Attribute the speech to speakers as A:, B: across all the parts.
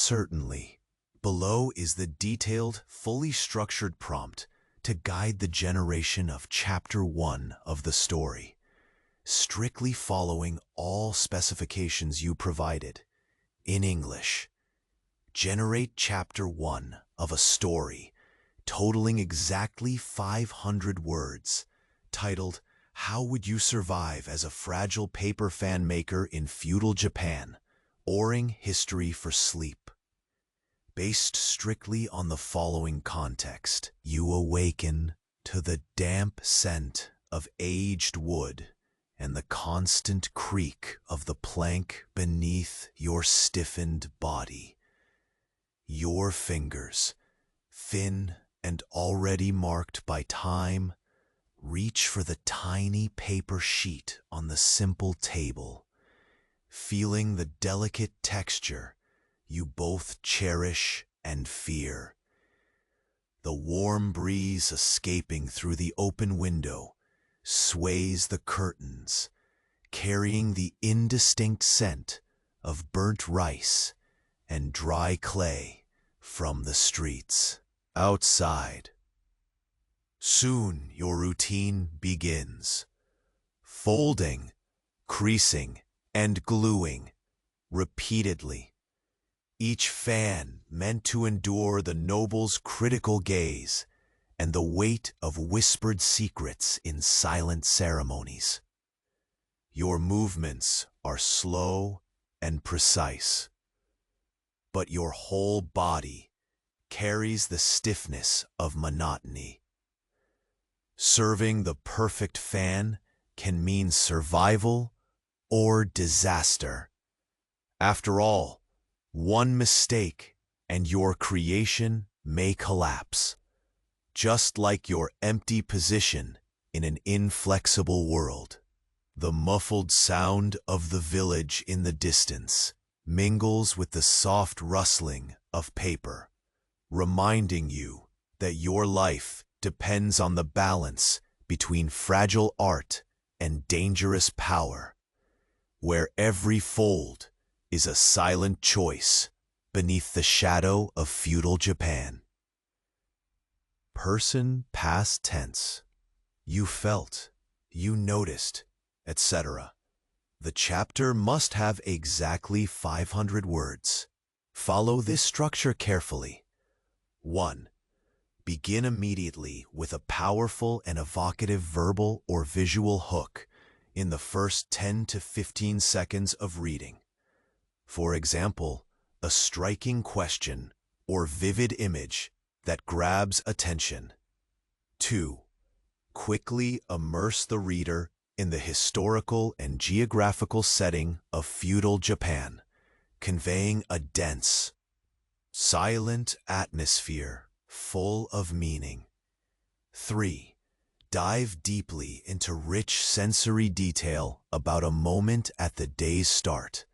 A: Certainly. Below is the detailed, fully structured prompt to guide the generation of Chapter 1 of the story, strictly following all specifications you provided. In English, generate Chapter 1 of a story totaling exactly 500 words, titled, "How Would You Survive as a Fragile Paper Fan Maker in Feudal Japan? Oring History for Sleep." Based strictly on the following context, you awaken to the damp scent of aged wood and the constant creak of the plank beneath your stiffened body. Your fingers, thin and already marked by time, reach for the tiny paper sheet on the simple table, feeling the delicate texture you both cherish and fear. The warm breeze escaping through the open window sways the curtains, carrying the indistinct scent of burnt rice and dry clay from the streets. Outside, soon your routine begins. Folding, creasing, and gluing repeatedly. Each fan meant to endure the noble's critical gaze and the weight of whispered secrets in silent ceremonies. Your movements are slow and precise, but your whole body carries the stiffness of monotony. Serving the perfect fan can mean survival or disaster. After all, one mistake and your creation may collapse, just like your empty position in an inflexible world. The muffled sound of the village in the distance mingles with the soft rustling of paper, reminding you that your life depends on the balance between fragile art and dangerous power, where every fold is a silent choice beneath the shadow of feudal Japan. Person past tense. You felt, you noticed, etc. The chapter must have exactly 500 words. Follow this structure carefully. 1. Begin immediately with a powerful and evocative verbal or visual hook in the first 10 to 15 seconds of reading. For example, a striking question or vivid image that grabs attention. 2. Quickly immerse the reader in the historical and geographical setting of feudal Japan, conveying a dense, silent atmosphere full of meaning. 3. Dive deeply into rich sensory detail about a moment at the day's start.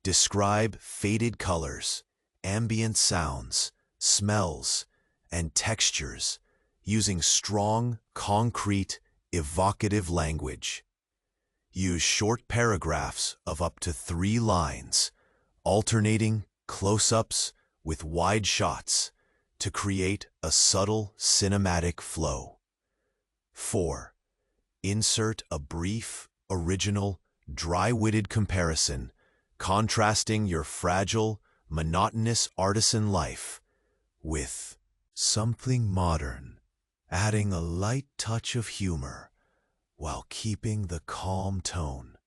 A: Describe faded colors, ambient sounds, smells, and textures using strong, concrete, evocative language. Use short paragraphs of up to 3 lines, alternating close-ups with wide shots to create a subtle cinematic flow. 4. Insert a brief, original, dry-witted comparison contrasting your fragile, monotonous artisan life with something modern, adding a light touch of humor while keeping the calm tone.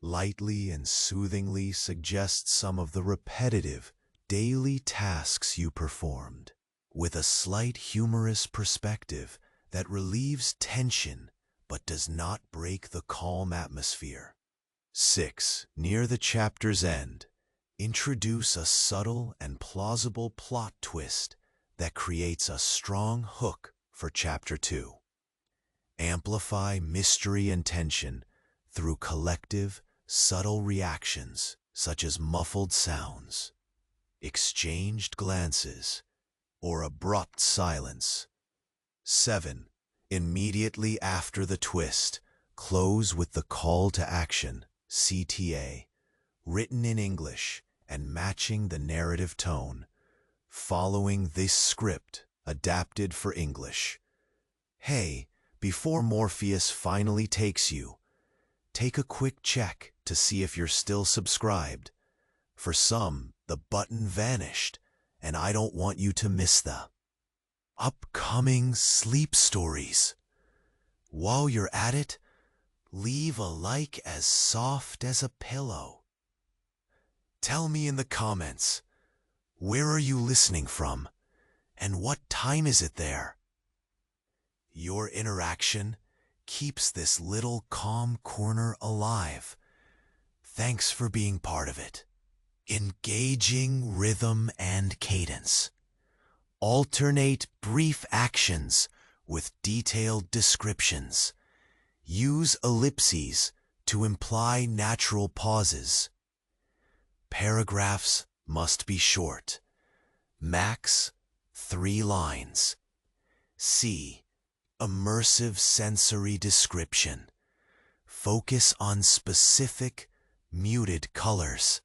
A: Lightly and soothingly suggest some of the repetitive, daily tasks you performed, with a slight humorous perspective that relieves tension but does not break the calm atmosphere. 6. Near the chapter's end, introduce a subtle and plausible plot twist that creates a strong hook for Chapter 2. Amplify mystery and tension through collective, subtle reactions such as muffled sounds, exchanged glances, or abrupt silence. 7. Immediately after the twist, close with the call to action, CTA, written in English and matching the narrative tone, following this script adapted for English. Hey, before Morpheus finally takes you, take a quick check to see if you're still subscribed. For some, the button vanished, and I don't want you to miss the upcoming sleep stories. While you're at it, leave a like as soft as a pillow. Tell me in the comments, where are you listening from, and what time is it there? Your interaction keeps this little calm corner alive. Thanks for being part of it. Engaging rhythm and cadence. Alternate brief actions with detailed descriptions. Use ellipses to imply natural pauses. Paragraphs must be short. Max 3 lines. C. Immersive sensory description. Focus on specific, muted colors,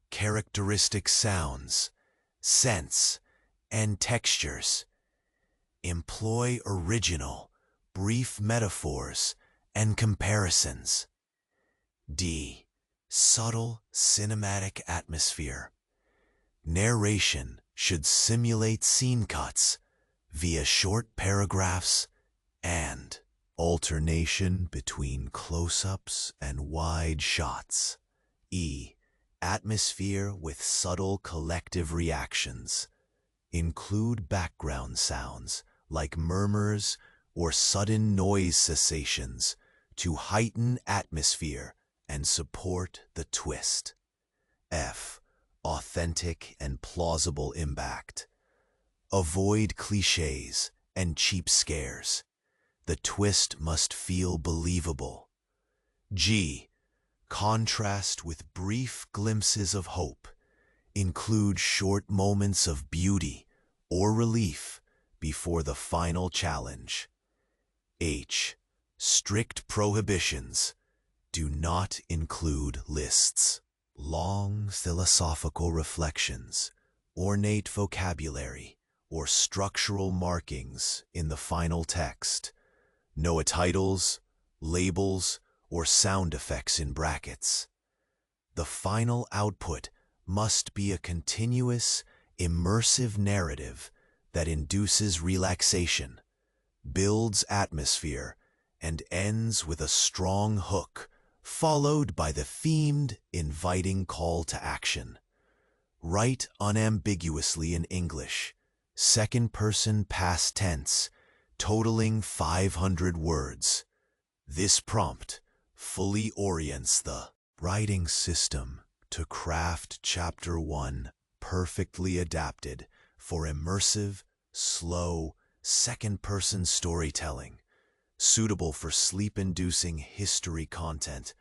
A: characteristic sounds, scents, and textures. Employ original, brief metaphors and comparisons. D. Subtle cinematic atmosphere. Narration should simulate scene cuts via short paragraphs and alternation between close-ups and wide shots. E. Atmosphere with subtle collective reactions. Include background sounds like murmurs or sudden noise cessations to heighten atmosphere and support the twist. F. Authentic and plausible impact. Avoid cliches and cheap scares. The twist must feel believable. G. Contrast with brief glimpses of hope. Include short moments of beauty or relief before the final challenge. H. Strict prohibitions. Do not include lists, long philosophical reflections, ornate vocabulary, or structural markings in the final text. No titles, labels, or sound effects in brackets. The final output must be a continuous, immersive narrative that induces relaxation, builds atmosphere, and ends with a strong hook, followed by the themed, inviting call to action. Write unambiguously in English, second-person past tense, totaling 500 words. This prompt fully orients the writing system to craft Chapter 1 perfectly adapted for immersive, slow, second-person storytelling, suitable for sleep-inducing history content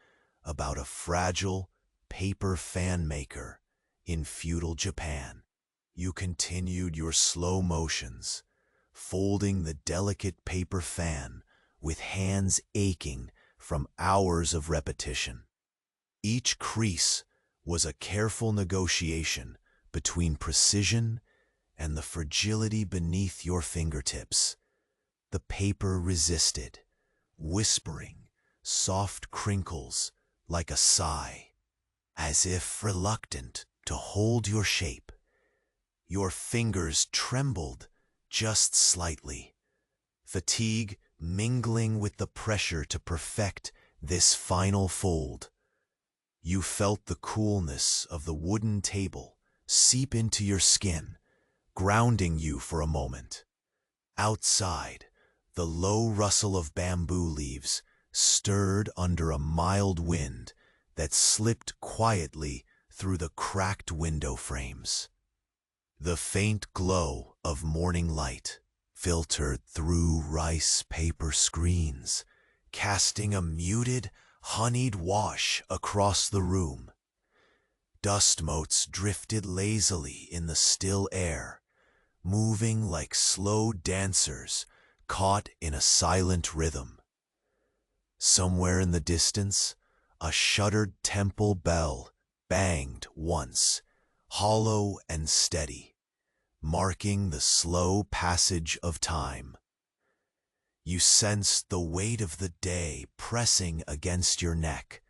A: about a fragile paper fan maker in feudal Japan. You continued your slow motions, folding the delicate paper fan with hands aching from hours of repetition. Each crease was a careful negotiation between precision and the fragility beneath your fingertips. The paper resisted, whispering soft crinkles like a sigh, as if reluctant to hold your shape. Your fingers trembled just slightly, fatigue mingling with the pressure to perfect this final fold. You felt the coolness of the wooden table seep into your skin, grounding you for a moment. Outside, the low rustle of bamboo leaves stirred under a mild wind that slipped quietly through the cracked window frames. The faint glow of morning light filtered through rice paper screens, casting a muted, honeyed wash across the room. Dust motes drifted lazily in the still air, moving like slow dancers caught in a silent rhythm. Somewhere in the distance, a shuttered temple bell banged once hollow and steady, marking the slow passage of time. You sensed the weight of the day pressing against your neck,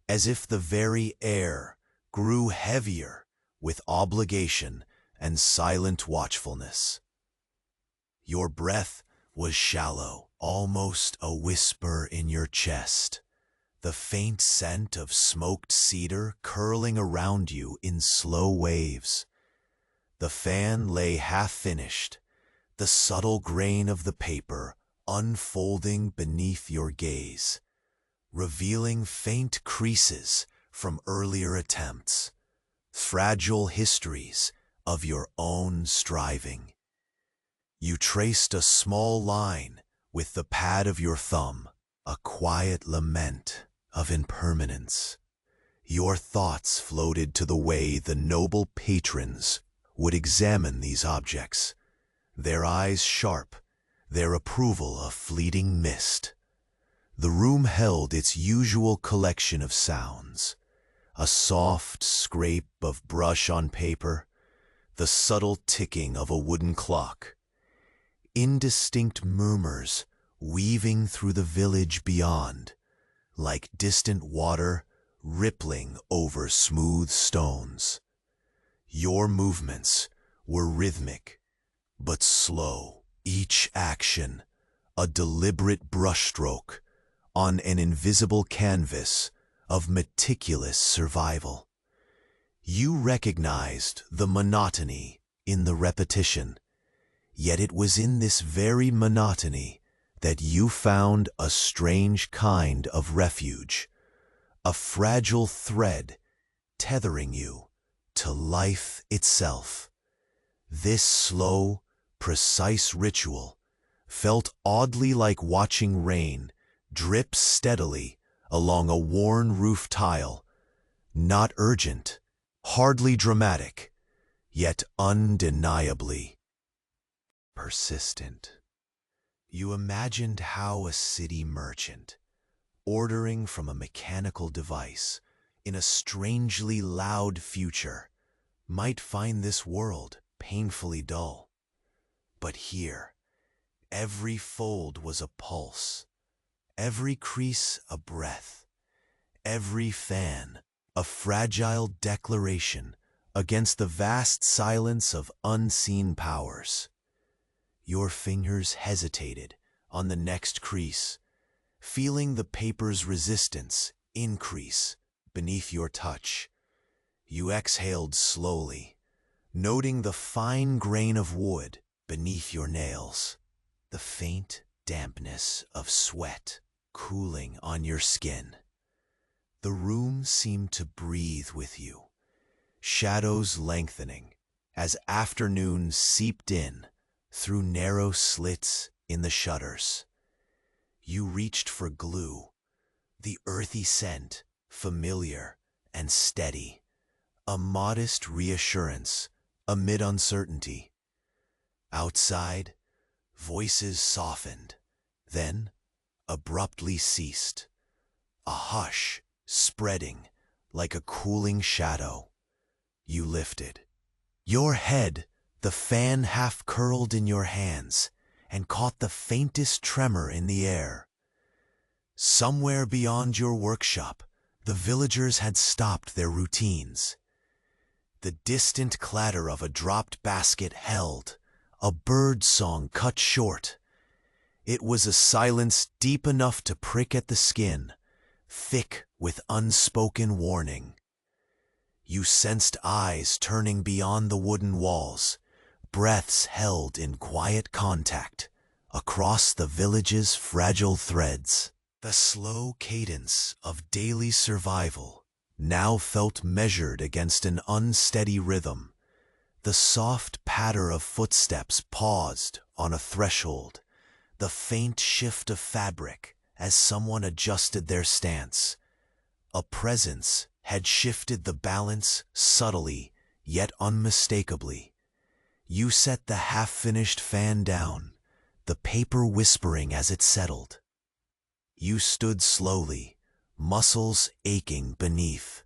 A: as if the very air grew heavier with obligation and silent watchfulness. Your breath was shallow, almost a whisper in your chest, the faint scent of smoked cedar curling around you in slow waves. The fan lay half-finished, the subtle grain of the paper unfolding beneath your gaze, revealing faint creases from earlier attempts, fragile histories of your own striving. You traced a small line with the pad of your thumb, a quiet lament of impermanence. Your thoughts floated to the way the noble patrons would examine these objects, their eyes sharp, their approval a fleeting mist. The room held its usual collection of sounds, a soft scrape of brush on paper, the subtle ticking of a wooden clock, indistinct murmurs weaving through the village beyond, like distant water rippling over smooth stones. Your movements were rhythmic, but slow, each action a deliberate brushstroke on an invisible canvas of meticulous survival. You recognized the monotony in the repetition, yet it was in this very monotony that you found a strange kind of refuge, a fragile thread tethering you to life itself. This slow, precise ritual felt oddly like watching rain drip steadily along a worn roof tile, not urgent, hardly dramatic, yet undeniably persistent. You imagined how a city merchant, ordering from a mechanical device in a strangely loud future, might find this world painfully dull. But here, every fold was a pulse, every crease a breath, every fan a fragile declaration against the vast silence of unseen powers. Your fingers hesitated on the next crease, feeling the paper's resistance increase beneath your touch. You exhaled slowly, noting the fine grain of wood beneath your nails, the faint dampness of sweat cooling on your skin. The room seemed to breathe with you, shadows lengthening as afternoon seeped in through narrow slits in the shutters. You reached for glue, the earthy scent, familiar and steady, a modest reassurance amid uncertainty. Outside, voices softened, then abruptly ceased, a hush spreading like a cooling shadow. You lifted your head, the fan half curled in your hands, and caught the faintest tremor in the air. Somewhere beyond your workshop, the villagers had stopped their routines. The distant clatter of a dropped basket held, a bird song cut short. It was a silence deep enough to prick at the skin, thick with unspoken warning. You sensed eyes turning beyond the wooden walls, breaths held in quiet contact across the village's fragile threads. The slow cadence of daily survival now felt measured against an unsteady rhythm. The soft patter of footsteps paused on a threshold, the faint shift of fabric as someone adjusted their stance. A presence had shifted the balance subtly yet unmistakably. You set the half-finished fan down, the paper whispering as it settled. You stood slowly, muscles aching beneath.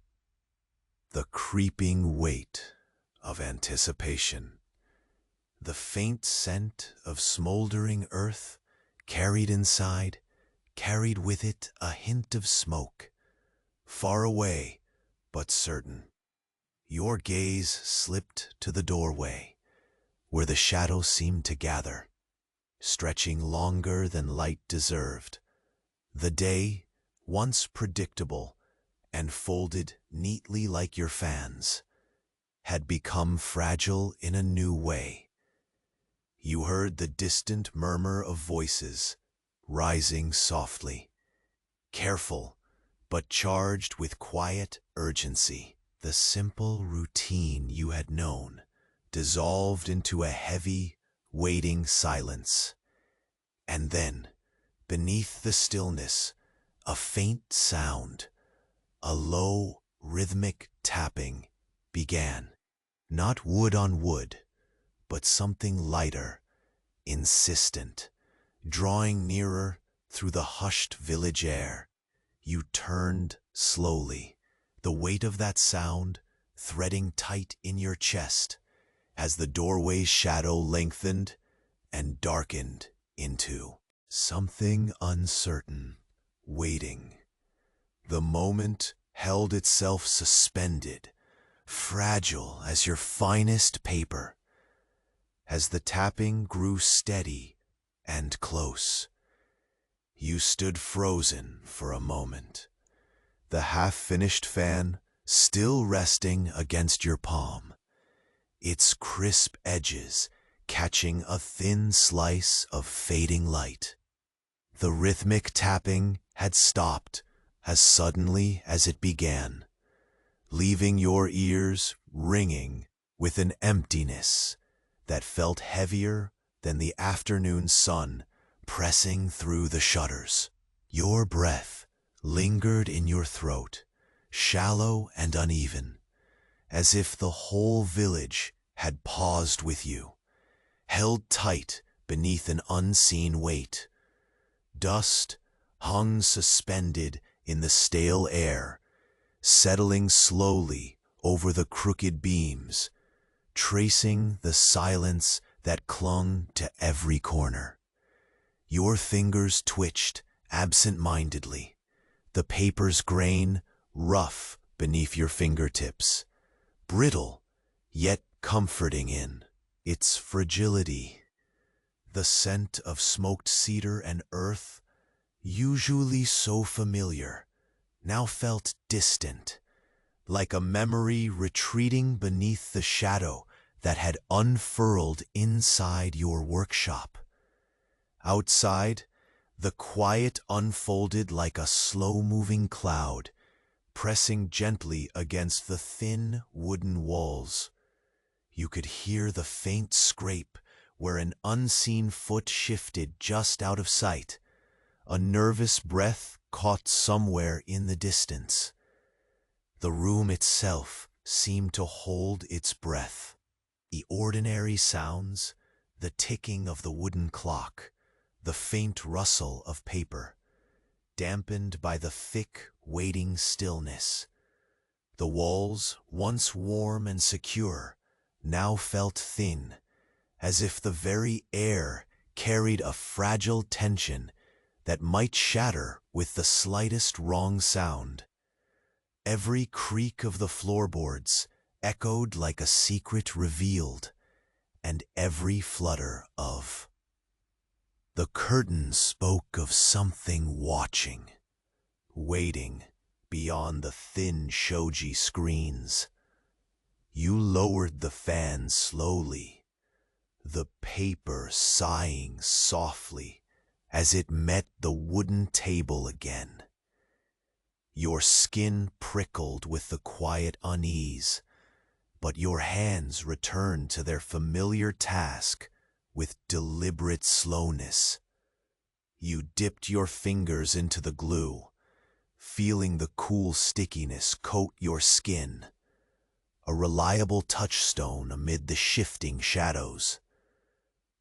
A: The creeping weight of anticipation. The faint scent of smoldering earth carried with it a hint of smoke, far away but certain. Your gaze slipped to the doorway, where the shadows seemed to gather, stretching longer than light deserved. The day, once predictable and folded neatly like your fans, had become fragile in a new way. You heard the distant murmur of voices, rising softly, careful but charged with quiet urgency. The simple routine you had known dissolved into a heavy, waiting silence. And then, beneath the stillness, a faint sound, a low, rhythmic tapping, began. Not wood on wood, but something lighter, insistent, drawing nearer through the hushed village air. You turned slowly, the weight of that sound threading tight in your chest as the doorway's shadow lengthened and darkened into something uncertain, waiting. The moment held itself suspended, fragile as your finest paper. As the tapping grew steady and close, you stood frozen for a moment, the half-finished fan still resting against your palm, its crisp edges catching a thin slice of fading light. The rhythmic tapping had stopped as suddenly as it began, leaving your ears ringing with an emptiness that felt heavier than the afternoon sun pressing through the shutters. Your breath lingered in your throat, shallow and uneven, as if the whole village had paused with you, held tight beneath an unseen weight. Dust hung suspended in the stale air, settling slowly over the crooked beams, tracing the silence that clung to every corner. Your fingers twitched absent-mindedly, the paper's grain rough beneath your fingertips, brittle yet comforting in its fragility. The scent of smoked cedar and earth, usually so familiar, now felt distant, like a memory retreating beneath the shadow that had unfurled inside your workshop. Outside, the quiet unfolded like a slow-moving cloud, pressing gently against the thin wooden walls. You could hear the faint scrape where an unseen foot shifted just out of sight, a nervous breath caught somewhere in the distance. The room itself seemed to hold its breath. The ordinary sounds, the ticking of the wooden clock, the faint rustle of paper, dampened by the thick, waiting stillness. The walls, once warm and secure, now felt thin, as if the very air carried a fragile tension that might shatter with the slightest wrong sound. Every creak of the floorboards echoed like a secret revealed, and every flutter of the curtains spoke of something watching, waiting beyond the thin shoji screens. You lowered the fan slowly, the paper sighing softly as it met the wooden table again. Your skin prickled with the quiet unease, but your hands returned to their familiar task with deliberate slowness. You dipped your fingers into the glue, feeling the cool stickiness coat your skin, a reliable touchstone amid the shifting shadows.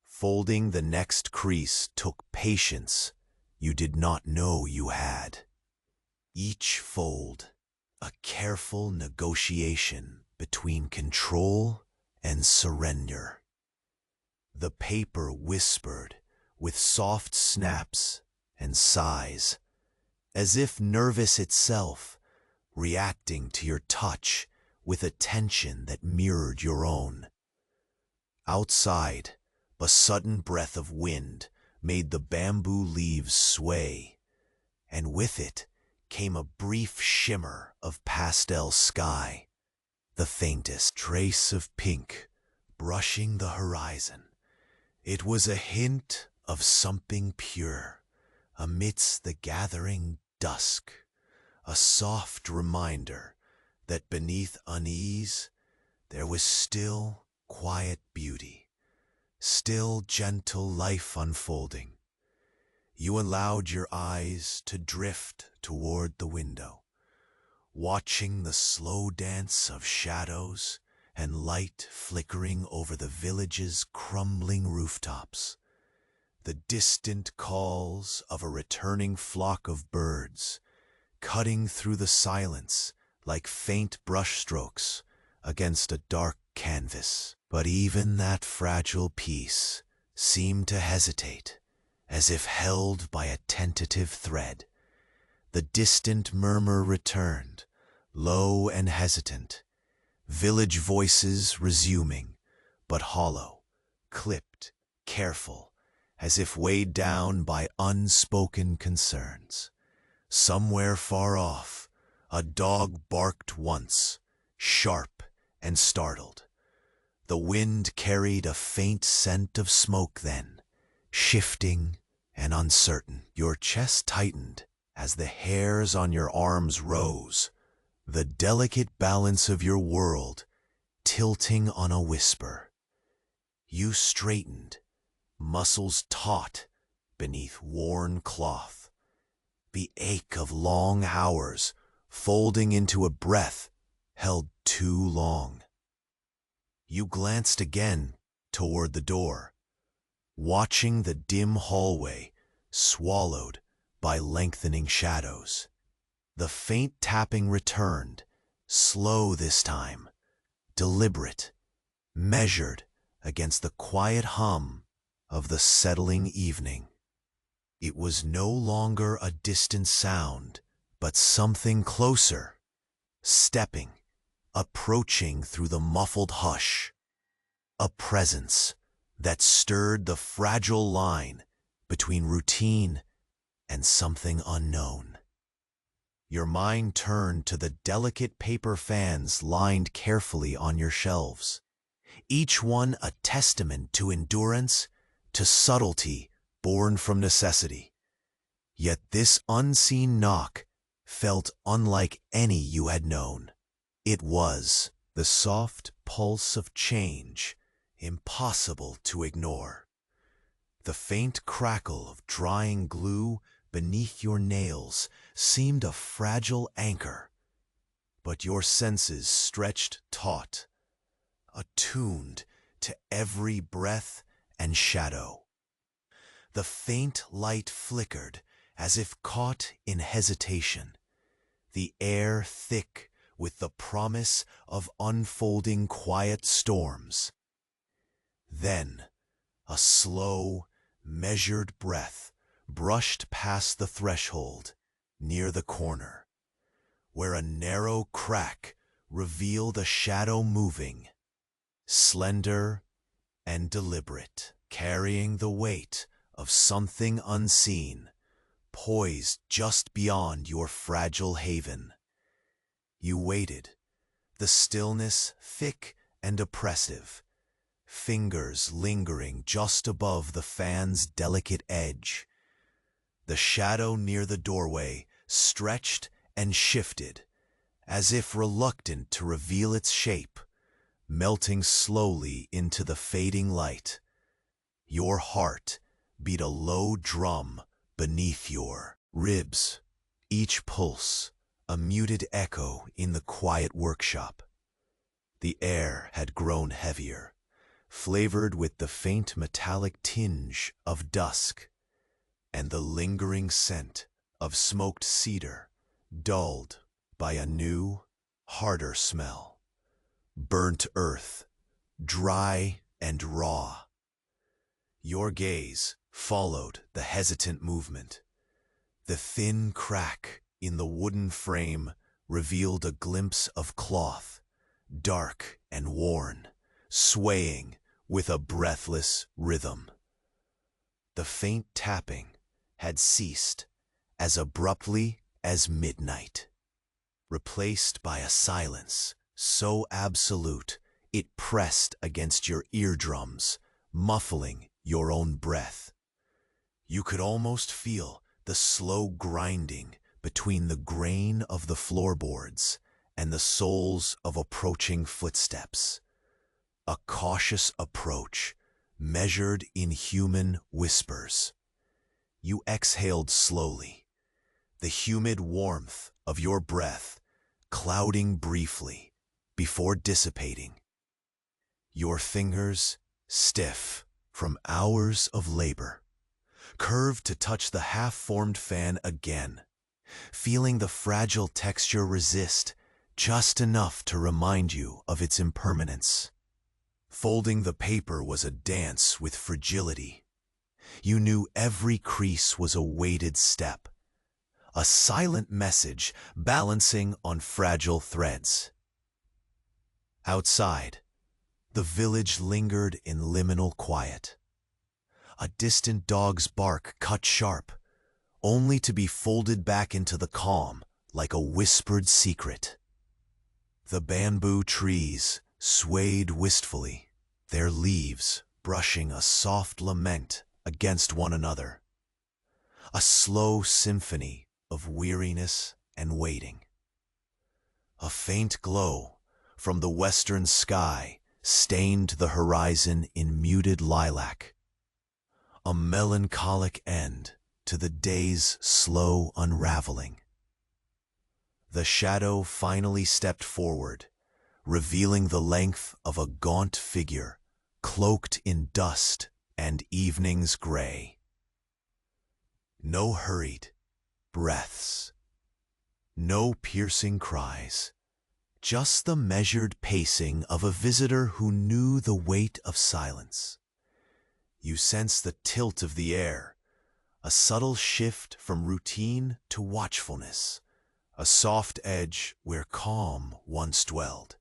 A: Folding the next crease took patience you did not know you had. Each fold, a careful negotiation between control and surrender. The paper whispered with soft snaps and sighs, as if nervous itself, reacting to your touch with a tension that mirrored your own. Outside, a sudden breath of wind made the bamboo leaves sway, and with it came a brief shimmer of pastel sky, the faintest trace of pink brushing the horizon. It was a hint of something pure amidst the gathering dusk, a soft reminder that beneath unease there was still quiet beauty, still gentle life unfolding. You allowed your eyes to drift toward the window, watching the slow dance of shadows and light flickering over the village's crumbling rooftops, the distant calls of a returning flock of birds, cutting through the silence like faint brushstrokes against a dark canvas. But even that fragile peace seemed to hesitate, as if held by a tentative thread. The distant murmur returned, low and hesitant, village voices resuming, but hollow, clipped, careful, as if weighed down by unspoken concerns. Somewhere far off, a dog barked once, sharp and startled. The wind carried a faint scent of smoke then, shifting and uncertain. Your chest tightened as the hairs on your arms rose, the delicate balance of your world tilting on a whisper. You straightened, muscles taut beneath worn cloth, the ache of long hours folding into a breath held too long. You glanced again toward the door, watching the dim hallway swallowed by lengthening shadows. The faint tapping returned, slow this time, deliberate, measured against the quiet hum of the settling evening. It was no longer a distant sound, but something closer, stepping, approaching through the muffled hush, a presence that stirred the fragile line between routine and something unknown. Your mind turned to the delicate paper fans lined carefully on your shelves, each one a testament to endurance, to subtlety born from necessity. Yet this unseen knock felt unlike any you had known. It was the soft pulse of change, impossible to ignore. The faint crackle of drying glue beneath your nails seemed a fragile anchor, but your senses stretched taut, attuned to every breath and shadow. The faint light flickered as if caught in hesitation, the air thick with the promise of unfolding quiet storms. Then, a slow, measured breath brushed past the threshold near the corner, where a narrow crack revealed a shadow moving, slender and deliberate, carrying the weight of something unseen, poised just beyond your fragile haven. You waited, the stillness thick and oppressive, fingers lingering just above the fan's delicate edge. The shadow near the doorway stretched and shifted, as if reluctant to reveal its shape, melting slowly into the fading light. Your heart beat a low drum beneath your ribs, each pulse a muted echo in the quiet workshop. The air had grown heavier, flavored with the faint metallic tinge of dusk, and the lingering scent of smoked cedar dulled by a new, harder smell. Burnt earth dry and raw. Your gaze followed the hesitant movement. The thin crack in the wooden frame revealed a glimpse of cloth, dark and worn, swaying with a breathless rhythm. The faint tapping had ceased as abruptly as midnight, replaced by a silence so absolute it pressed against your eardrums, muffling your own breath. You could almost feel the slow grinding between the grain of the floorboards and the soles of approaching footsteps. A cautious approach, measured in human whispers. You exhaled slowly, the humid warmth of your breath clouding briefly before dissipating. Your fingers, stiff from hours of labor, curved to touch the half-formed fan again, feeling the fragile texture resist just enough to remind you of its impermanence. Folding the paper was a dance with fragility. You knew every crease was a weighted step, a silent message balancing on fragile threads. Outside, the village lingered in liminal quiet. A distant dog's bark cut sharp, only to be folded back into the calm like a whispered secret. The bamboo trees swayed wistfully, their leaves brushing a soft lament against one another. A slow symphony of weariness and waiting. A faint glow from the western sky stained the horizon in muted lilac. A melancholic end to the day's slow unraveling. The shadow finally stepped forward, revealing the length of a gaunt figure cloaked in dust and evening's gray. No hurried breaths, no piercing cries, just the measured pacing of a visitor who knew the weight of silence. You sense the tilt of the air, a subtle shift from routine to watchfulness, a soft edge where calm once dwelled.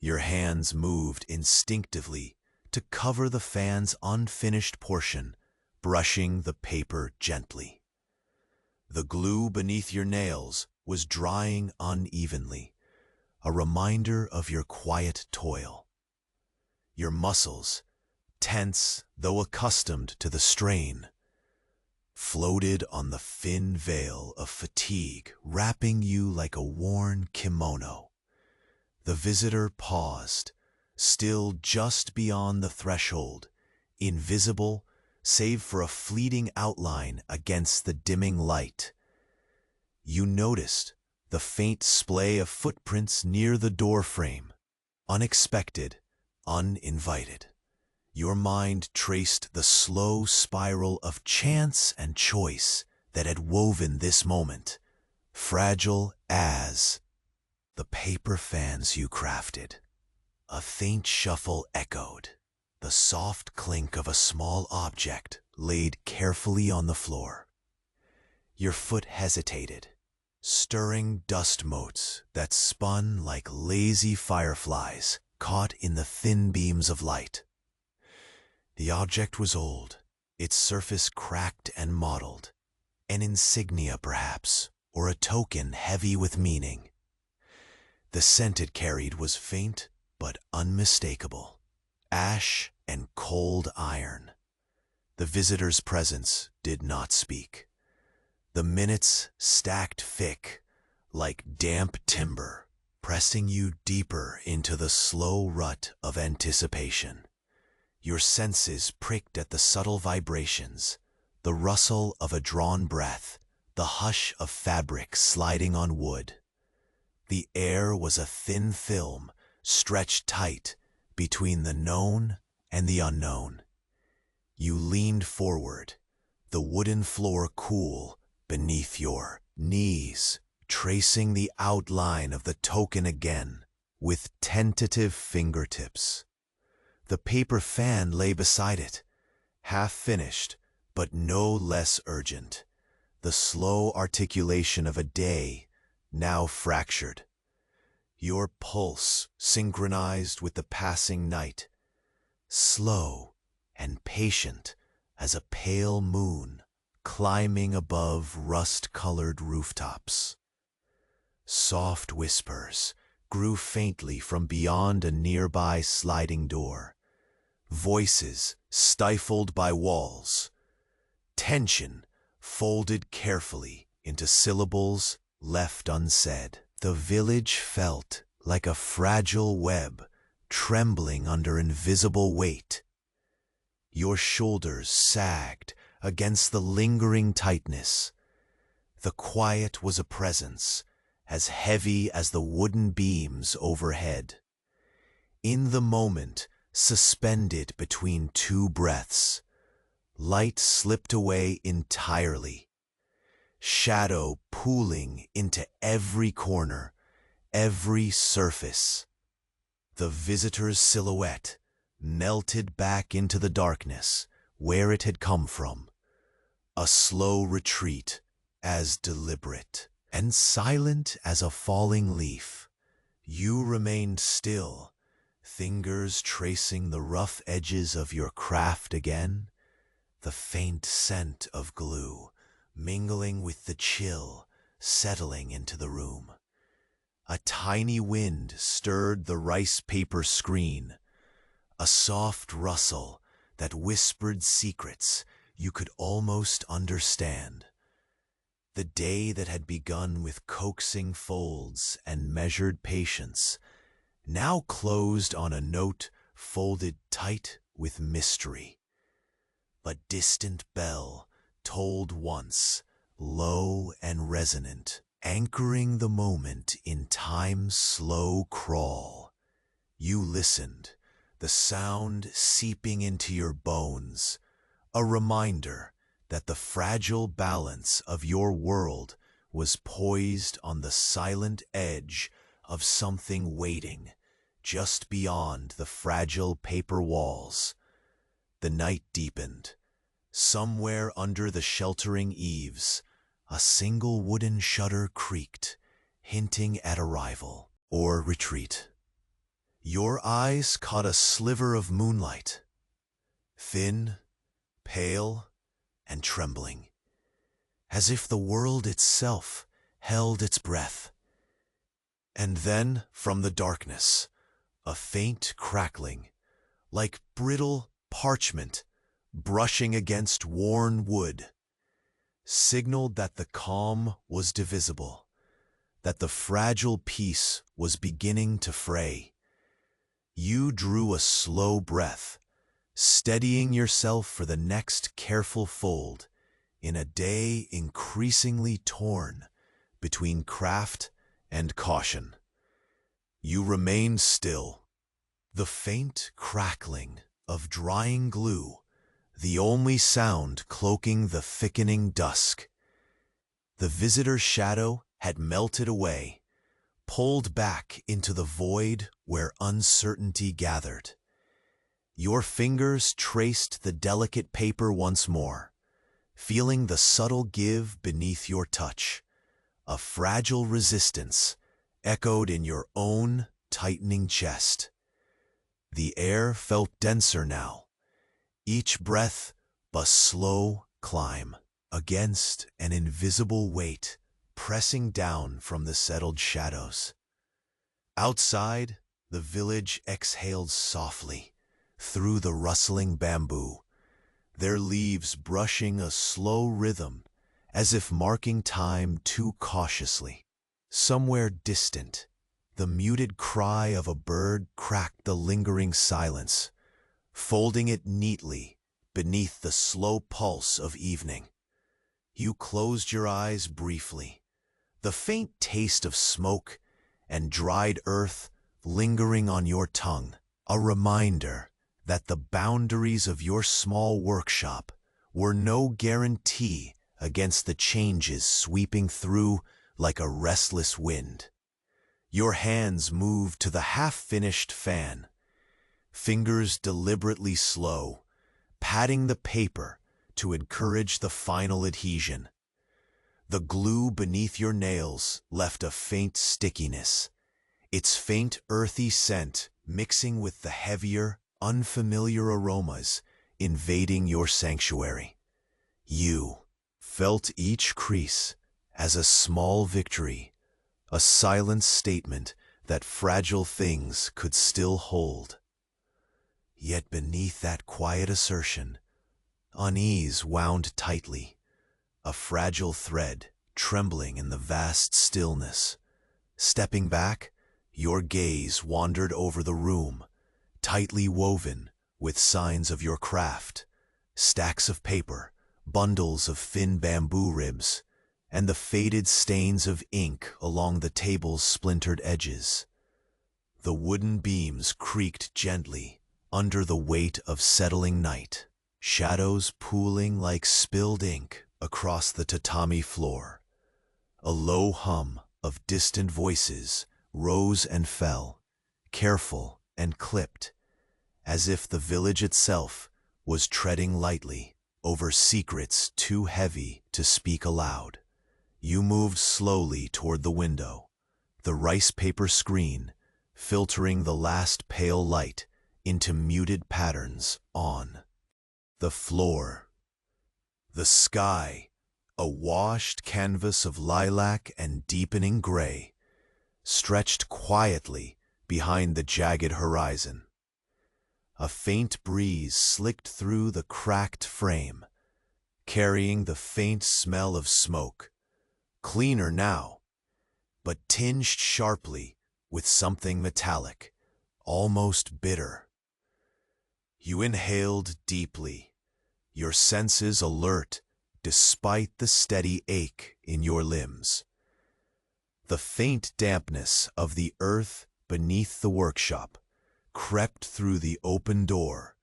A: Your hands moved instinctively to cover the fan's unfinished portion, brushing the paper gently. The glue beneath your nails was drying unevenly, a reminder of your quiet toil. Your muscles, tense though accustomed to the strain, floated on the thin veil of fatigue wrapping you like a worn kimono. The visitor paused, still just beyond the threshold, invisible save for a fleeting outline against the dimming light. You noticed the faint splay of footprints near the doorframe, unexpected, uninvited. Your mind traced the slow spiral of chance and choice that had woven this moment, fragile as the paper fans you crafted. A faint shuffle echoed, the soft clink of a small object laid carefully on the floor. Your foot hesitated, stirring dust motes that spun like lazy fireflies caught in the thin beams of light. The object was old, its surface cracked and mottled, an insignia perhaps, or a token heavy with meaning. The scent it carried was faint but unmistakable, ash and cold iron. The visitor's presence did not speak. The minutes stacked thick, like damp timber, pressing you deeper into the slow rut of anticipation. Your senses pricked at the subtle vibrations, the rustle of a drawn breath, the hush of fabric sliding on wood. The air was a thin film, stretched tight between the known and the unknown. You leaned forward, the wooden floor cool beneath your knees, tracing the outline of the token again with tentative fingertips. The paper fan lay beside it, half-finished, but no less urgent. The slow articulation of a day, now fractured. Your pulse synchronized with the passing night, slow and patient as a pale moon climbing above rust-colored rooftops. Soft whispers grew faintly from beyond a nearby sliding door, voices stifled by walls, tension folded carefully into syllables left unsaid. The village felt like a fragile web trembling under invisible weight. Your shoulders sagged against the lingering tightness. The quiet was a presence, as heavy as the wooden beams overhead. In the moment, suspended between two breaths, light slipped away entirely, shadow pooling into every corner, every surface. The visitor's silhouette melted back into the darkness where it had come from, a slow retreat, as deliberate and silent as a falling leaf. You remained still, fingers tracing the rough edges of your craft again, the faint scent of glue mingling with the chill settling into the room. A tiny wind stirred the rice paper screen, a soft rustle that whispered secrets you could almost understand. The day that had begun with coaxing folds and measured patience now closed on a note folded tight with mystery. A distant bell tolled once, low and resonant, anchoring the moment in time's slow crawl. You listened, the sound seeping into your bones, a reminder that the fragile balance of your world was poised on the silent edge of something waiting just beyond the fragile paper walls. The night deepened. Somewhere under the sheltering eaves, a single wooden shutter creaked, hinting at arrival or retreat. Your eyes caught a sliver of moonlight, thin, pale, and trembling, as if the world itself held its breath. And then, from the darkness, a faint crackling, like brittle parchment brushing against worn wood, signaled that the calm was divisible, that the fragile peace was beginning to fray. You drew a slow breath, steadying yourself for the next careful fold in a day increasingly torn between craft and caution. You remained still, the faint crackling of drying glue the only sound cloaking the thickening dusk. The visitor's shadow had melted away, pulled back into the void where uncertainty gathered. Your fingers traced the delicate paper once more, feeling the subtle give beneath your touch. A fragile resistance echoed in your own tightening chest. The air felt denser now, each breath a slow climb against an invisible weight pressing down from the settled shadows. Outside, the village exhaled softly through the rustling bamboo, their leaves brushing a slow rhythm as if marking time too cautiously. Somewhere distant, the muted cry of a bird cracked the lingering silence, folding it neatly beneath the slow pulse of evening. You closed your eyes briefly, the faint taste of smoke and dried earth lingering on your tongue, a reminder that the boundaries of your small workshop were no guarantee against the changes sweeping through like a restless wind. Your hands moved to the half-finished fan, fingers deliberately slow, patting the paper to encourage the final adhesion. The glue beneath your nails left a faint stickiness, its faint earthy scent mixing with the heavier, unfamiliar aromas invading your sanctuary. You felt each crease as a small victory, a silent statement that fragile things could still hold. Yet beneath that quiet assertion, unease wound tightly, a fragile thread trembling in the vast stillness. Stepping back, your gaze wandered over the room, tightly woven with signs of your craft, stacks of paper, bundles of thin bamboo ribs, and the faded stains of ink along the table's splintered edges. The wooden beams creaked gently under the weight of settling night, shadows pooling like spilled ink across the tatami floor. A low hum of distant voices rose and fell, careful and clipped, as if the village itself was treading lightly over secrets too heavy to speak aloud. You moved slowly toward the window, the rice paper screen filtering the last pale light into muted patterns on the floor. The sky, a washed canvas of lilac and deepening gray, stretched quietly behind the jagged horizon. A faint breeze slicked through the cracked frame, carrying the faint smell of smoke, cleaner now, but tinged sharply with something metallic, almost bitter. You inhaled deeply, your senses alert despite the steady ache in your limbs. The faint dampness of the earth beneath the workshop crept through the open door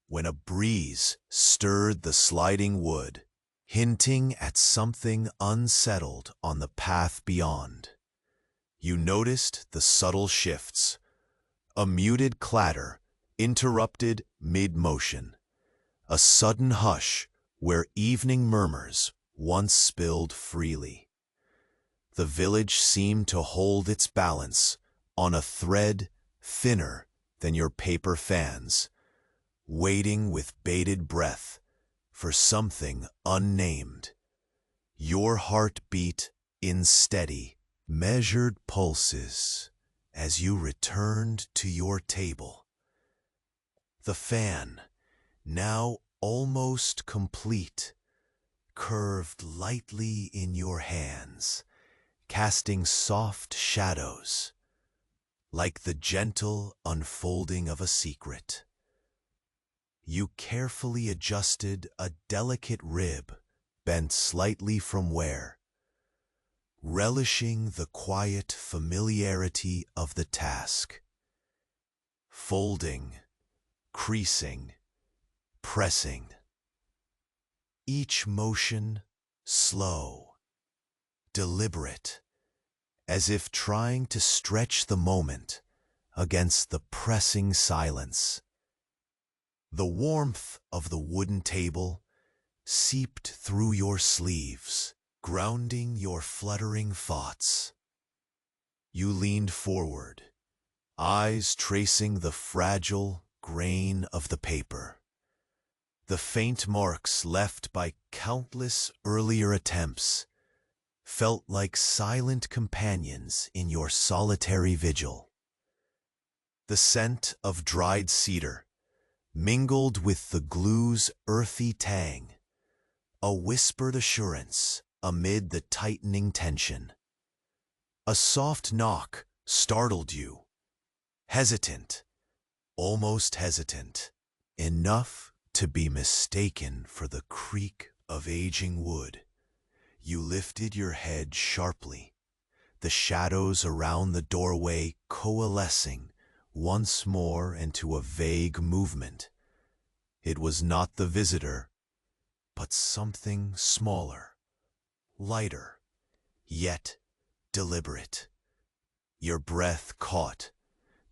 A: when a breeze stirred the sliding wood, hinting at something unsettled on the path beyond. You noticed the subtle shifts, a muted clatter interrupted mid-motion, a sudden hush where evening murmurs once spilled freely. The village seemed to hold its balance on a thread thinner than your paper fans, waiting with bated breath for something unnamed. Your heart beat in steady, measured pulses as you returned to your table. The fan, now almost complete, curved lightly in your hands, casting soft shadows, like the gentle unfolding of a secret. You carefully adjusted a delicate rib bent slightly from wear, relishing the quiet familiarity of the task. Folding, creasing, pressing. Each motion slow, deliberate, as if trying to stretch the moment against the pressing silence. The warmth of the wooden table seeped through your sleeves, grounding your fluttering thoughts. You leaned forward, eyes tracing the fragile grain of the paper. The faint marks left by countless earlier attempts felt like silent companions in your solitary vigil. The scent of dried cedar mingled with the glue's earthy tang, a whispered assurance amid the tightening tension. A soft knock startled you, hesitant, almost hesitant, enough to be mistaken for the creak of aging wood. You lifted your head sharply, the shadows around the doorway coalescing once more into a vague movement. It was not the visitor, but something smaller, lighter, yet deliberate. Your breath caught,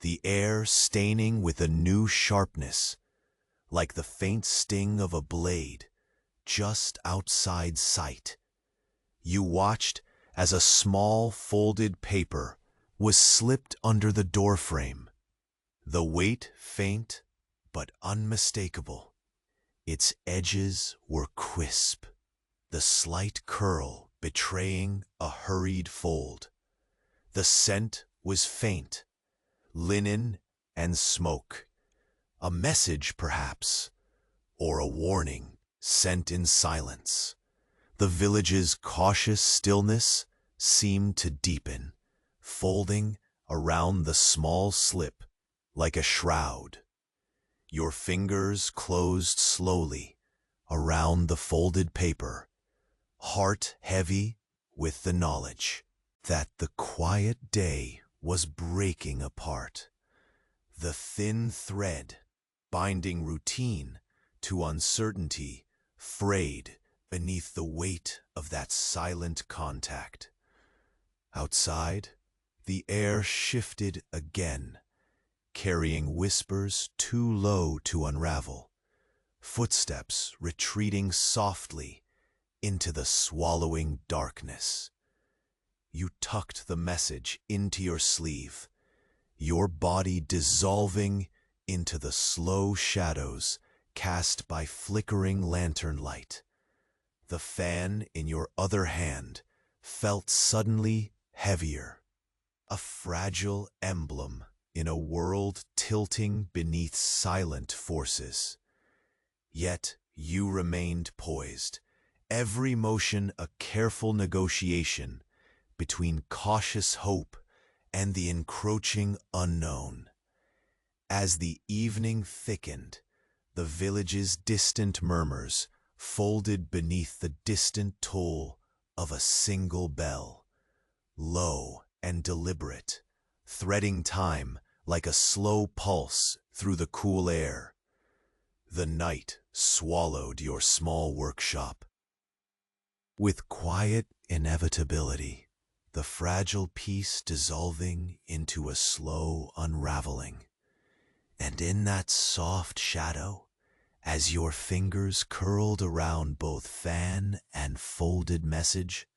A: the air staining with a new sharpness, like the faint sting of a blade just outside sight. You watched as a small folded paper was slipped under the doorframe, the weight faint but unmistakable. Its edges were crisp, the slight curl betraying a hurried fold. The scent was faint, linen and smoke. A message, perhaps, or a warning sent in silence. The village's cautious stillness seemed to deepen, folding around the small slip like a shroud. Your fingers closed slowly around the folded paper, heart heavy with the knowledge that the quiet day was breaking apart. The thin thread binding routine to uncertainty frayed beneath the weight of that silent contact. Outside, the air shifted again, carrying whispers too low to unravel, footsteps retreating softly into the swallowing darkness. You tucked the message into your sleeve, your body dissolving into the slow shadows cast by flickering lantern light. The fan in your other hand felt suddenly heavier, a fragile emblem in a world tilting beneath silent forces. Yet you remained poised, every motion a careful negotiation between cautious hope and the encroaching unknown. As the evening thickened, the village's distant murmurs folded beneath the distant toll of a single bell, low and deliberate, threading time like a slow pulse through the cool air. The night swallowed your small workshop. With quiet inevitability, the fragile piece dissolving into a slow unraveling. And in that soft shadow, as your fingers curled around both fan and folded message,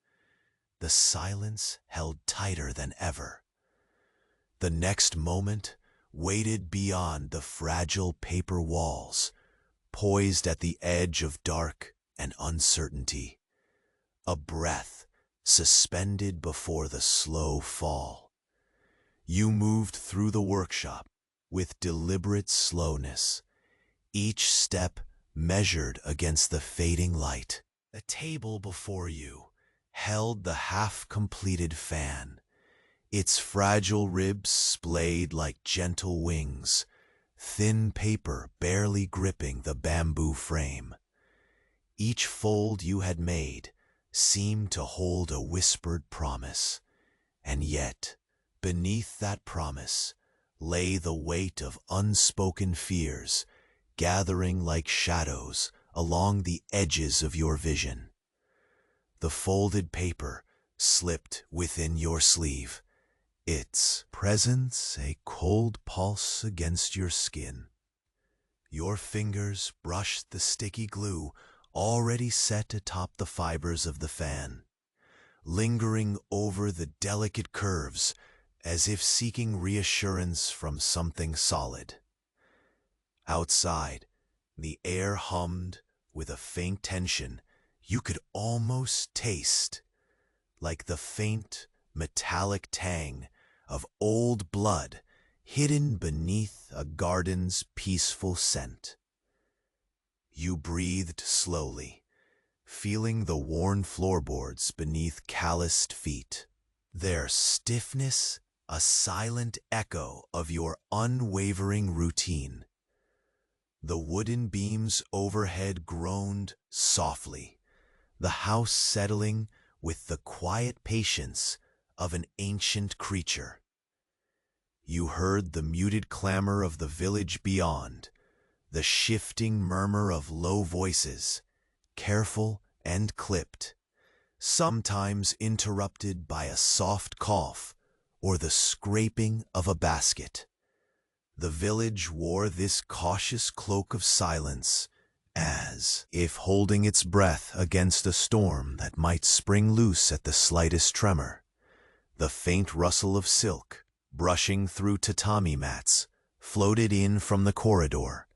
A: the silence held tighter than ever. The next moment waited beyond the fragile paper walls, poised at the edge of dark and uncertainty, a breath suspended before the slow fall. You moved through the workshop with deliberate slowness, each step measured against the fading light. The table before you held the half-completed fan, its fragile ribs splayed like gentle wings, thin paper barely gripping the bamboo frame. Each fold you had made seemed to hold a whispered promise, and yet, beneath that promise, lay the weight of unspoken fears, gathering like shadows along the edges of your vision. The folded paper slipped within your sleeve, its presence a cold pulse against your skin. Your fingers brushed the sticky glue already set atop the fibers of the fan, lingering over the delicate curves as if seeking reassurance from something solid. Outside, the air hummed with a faint tension you could almost taste, like the faint, metallic tang of old blood hidden beneath a garden's peaceful scent. You breathed slowly, feeling the worn floorboards beneath calloused feet, their stiffness a silent echo of your unwavering routine. The wooden beams overhead groaned softly, the house settling with the quiet patience of an ancient creature. You heard the muted clamor of the village beyond, the shifting murmur of low voices, careful and clipped, sometimes interrupted by a soft cough or the scraping of a basket. The village wore this cautious cloak of silence, as if holding its breath against a storm that might spring loose at the slightest tremor. The faint rustle of silk, brushing through tatami mats, floated in from the corridor.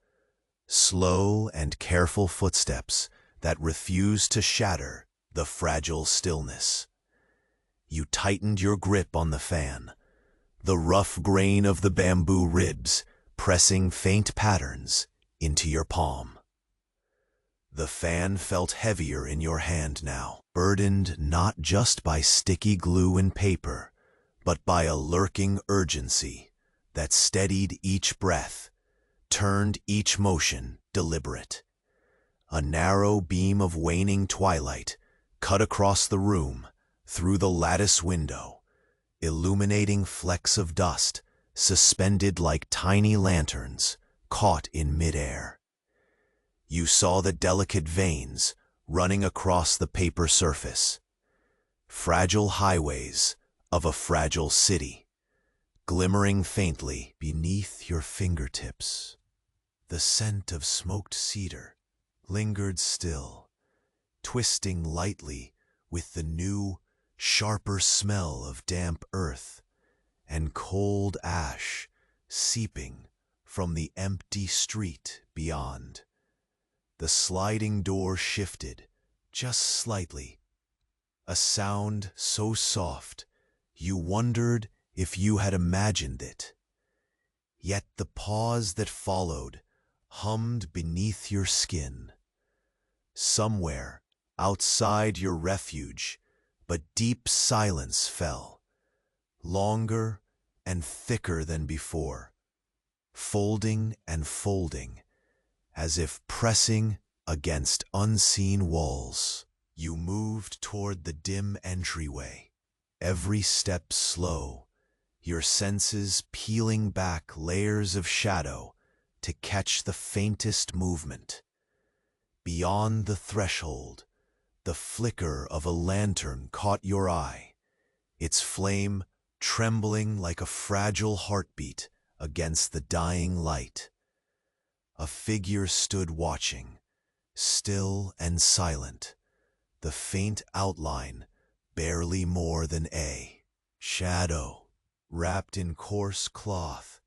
A: Slow and careful footsteps that refused to shatter the fragile stillness. You tightened your grip on the fan, the rough grain of the bamboo ribs pressing faint patterns into your palm. The fan felt heavier in your hand now, burdened not just by sticky glue and paper, but by a lurking urgency that steadied each breath, turned each motion deliberate. A narrow beam of waning twilight cut across the room through the lattice window, illuminating flecks of dust suspended like tiny lanterns caught in midair. You saw the delicate veins running across the paper surface, fragile highways of a fragile city, glimmering faintly beneath your fingertips. The scent of smoked cedar lingered still, twisting lightly with the new, sharper smell of damp earth and cold ash seeping from the empty street beyond. The sliding door shifted just slightly, a sound so soft you wondered if you had imagined it. Yet the pause that followed hummed beneath your skin. Somewhere outside your refuge, but deep silence fell, longer and thicker than before, folding and folding, as if pressing against unseen walls. You moved toward the dim entryway, every step slow, your senses peeling back layers of shadow to catch the faintest movement. Beyond the threshold, the flicker of a lantern caught your eye, its flame trembling like a fragile heartbeat against the dying light. A figure stood watching, still and silent, the faint outline barely more than a shadow, wrapped in coarse cloth.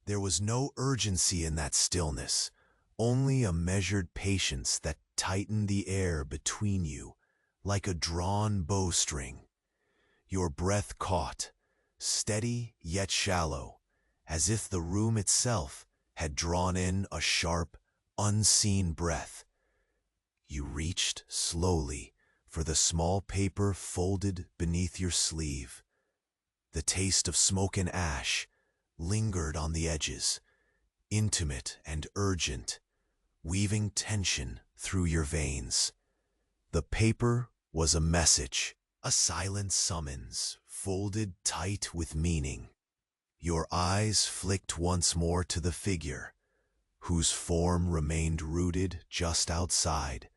A: There was no urgency in that stillness, only a measured patience that tightened the air between you like a drawn bowstring. Your breath caught, steady yet shallow, as if the room itself had drawn in a sharp, unseen breath. You reached slowly for the small paper folded beneath your sleeve. The taste of smoke and ash lingered on the edges, intimate and urgent, weaving tension through your veins. The paper was a message, a silent summons, folded tight with meaning. Your eyes flicked once more to the figure, whose form remained rooted just outside,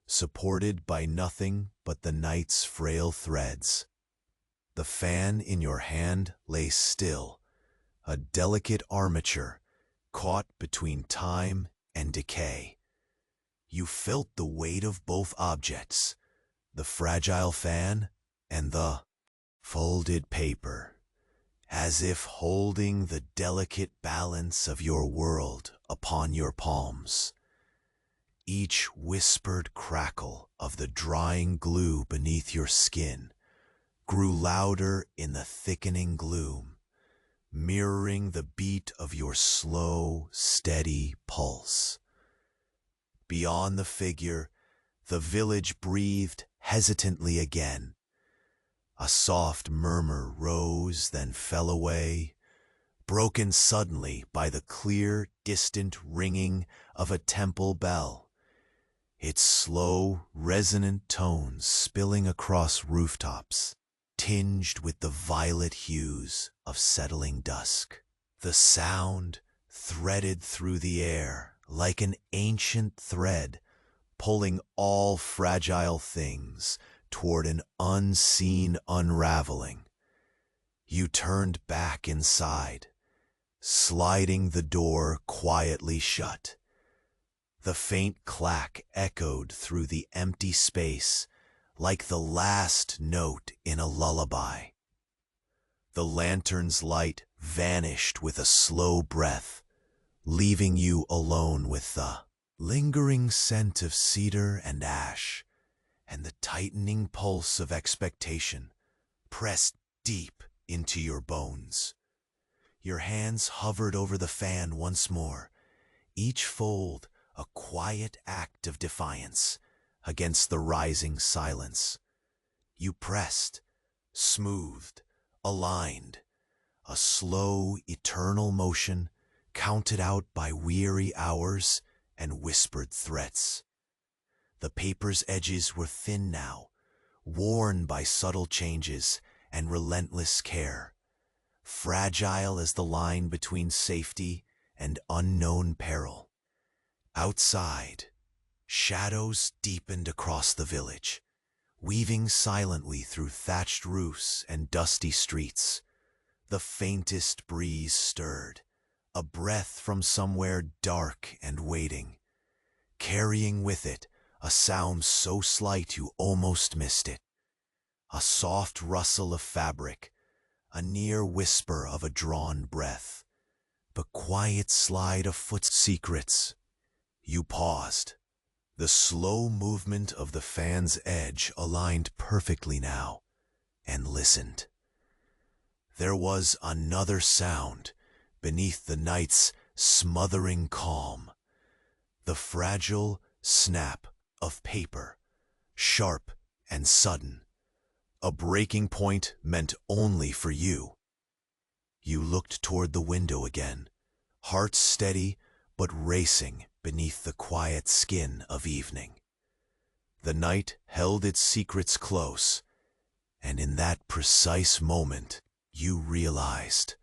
A: supported by nothing but the night's frail threads. The fan in your hand lay still, a delicate armature caught between time and decay. You felt the weight of both objects, the fragile fan and the folded paper, as if holding the delicate balance of your world upon your palms. Each whispered crackle of the drying glue beneath your skin grew louder in the thickening gloom, mirroring the beat of your slow, steady pulse. Beyond the figure, the village breathed hesitantly again. A soft murmur rose, then fell away, broken suddenly by the clear, distant ringing of a temple bell, its slow, resonant tones spilling across rooftops, tinged with the violet hues of settling dusk. The sound threaded through the air like an ancient thread, pulling all fragile things toward an unseen unraveling. You turned back inside, sliding the door quietly shut. The faint clack echoed through the empty space like the last note in a lullaby. The lantern's light vanished with a slow breath, leaving you alone with the lingering scent of cedar and ash, and the tightening pulse of expectation pressed deep into your bones. Your hands hovered over the fan once more, each fold a quiet act of defiance against the rising silence. You pressed, smoothed, aligned, a slow, eternal motion counted out by weary hours and whispered threats. The paper's edges were thin now, worn by subtle changes and relentless care, fragile as the line between safety and unknown peril. Outside, shadows deepened across the village, weaving silently through thatched roofs and dusty streets. The faintest breeze stirred, a breath from somewhere dark and waiting, carrying with it a sound so slight you almost missed it. A soft rustle of fabric, a near whisper of a drawn breath, the quiet slide of foot secrets. You paused. The slow movement of the fan's edge aligned perfectly now, and listened. There was another sound beneath the night's smothering calm, the fragile snap of paper, sharp and sudden, a breaking point meant only for you. You looked toward the window again, heart steady but racing beneath the quiet skin of evening. The night held its secrets close, and in that precise moment you realized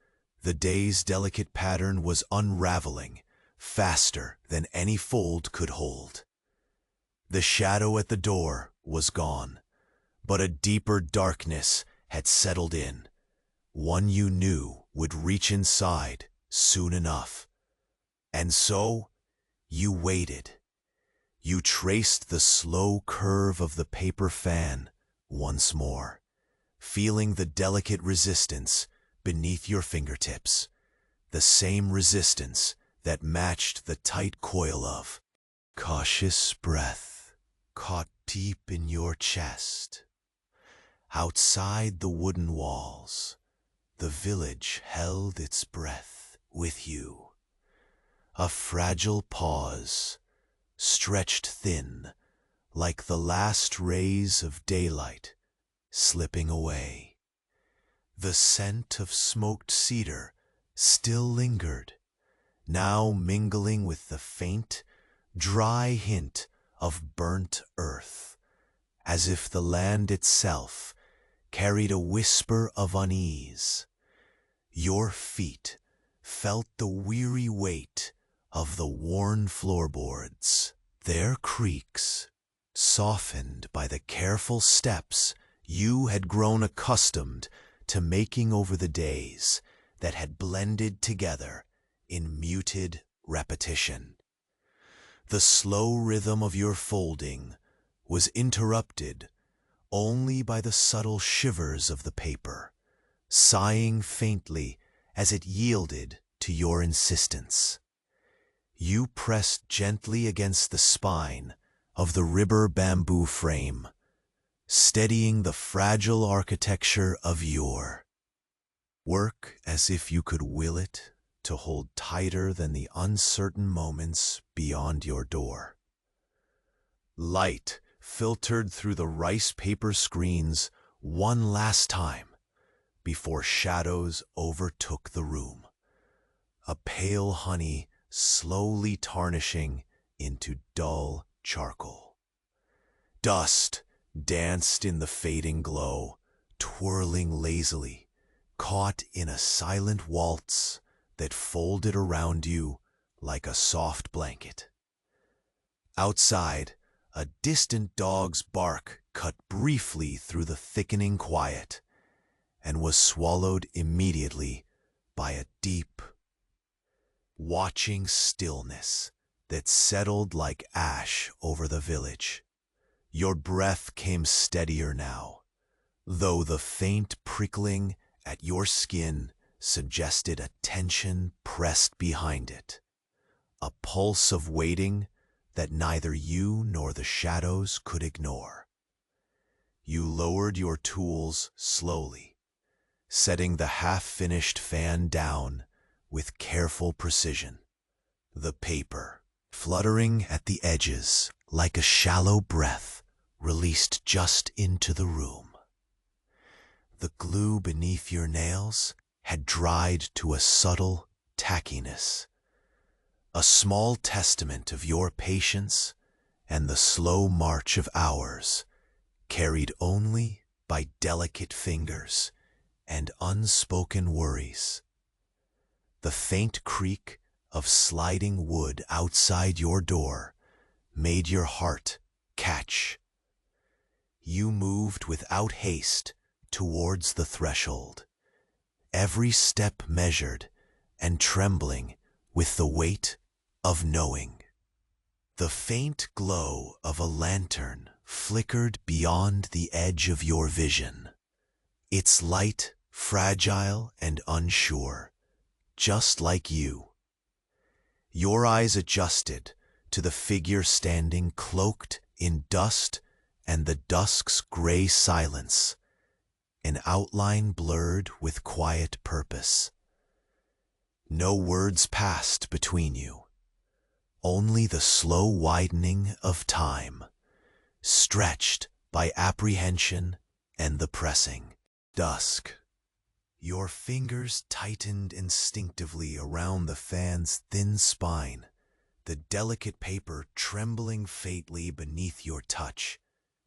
A: the day's delicate pattern was unraveling faster than any fold could hold. The shadow at the door was gone, but a deeper darkness had settled in, one you knew would reach inside soon enough. And so, you waited. You traced the slow curve of the paper fan once more, feeling the delicate resistance beneath your fingertips, the same resistance that matched the tight coil of cautious breath caught deep in your chest. Outside the wooden walls, the village held its breath with you. A fragile pause, stretched thin, like the last rays of daylight slipping away. The scent of smoked cedar still lingered, now mingling with the faint, dry hint of burnt earth, as if the land itself carried a whisper of unease. Your feet felt the weary weight of the worn floorboards, their creaks softened by the careful steps you had grown accustomed to making over the days that had blended together in muted repetition. The slow rhythm of your folding was interrupted only by the subtle shivers of the paper, sighing faintly as it yielded to your insistence. You pressed gently against the spine of the ribber bamboo frame, steadying the fragile architecture of your work as if you could will it to hold tighter than the uncertain moments beyond your door. Light filtered through the rice paper screens one last time before shadows overtook the room, a pale honey slowly tarnishing into dull charcoal. Dust danced in the fading glow, twirling lazily, caught in a silent waltz that folded around you like a soft blanket. Outside, a distant dog's bark cut briefly through the thickening quiet and was swallowed immediately by a deep, watching stillness that settled like ash over the village. Your breath came steadier now, though the faint prickling at your skin suggested a tension pressed behind it, a pulse of waiting that neither you nor the shadows could ignore. You lowered your tools slowly, setting the half-finished fan down with careful precision. The paper, fluttering at the edges like a shallow breath, released just into the room. The glue beneath your nails had dried to a subtle tackiness, a small testament of your patience and the slow march of hours, carried only by delicate fingers and unspoken worries. The faint creak of sliding wood outside your door made your heart catch. You moved without haste towards the threshold, every step measured and trembling with the weight of knowing. The faint glow of a lantern flickered beyond the edge of your vision, its light fragile and unsure, just like you. Your eyes adjusted to the figure standing cloaked in dust and the dusk's gray silence, an outline blurred with quiet purpose. No words passed between you, only the slow widening of time, stretched by apprehension and the pressing dusk. Your fingers tightened instinctively around the fan's thin spine, the delicate paper trembling faintly beneath your touch,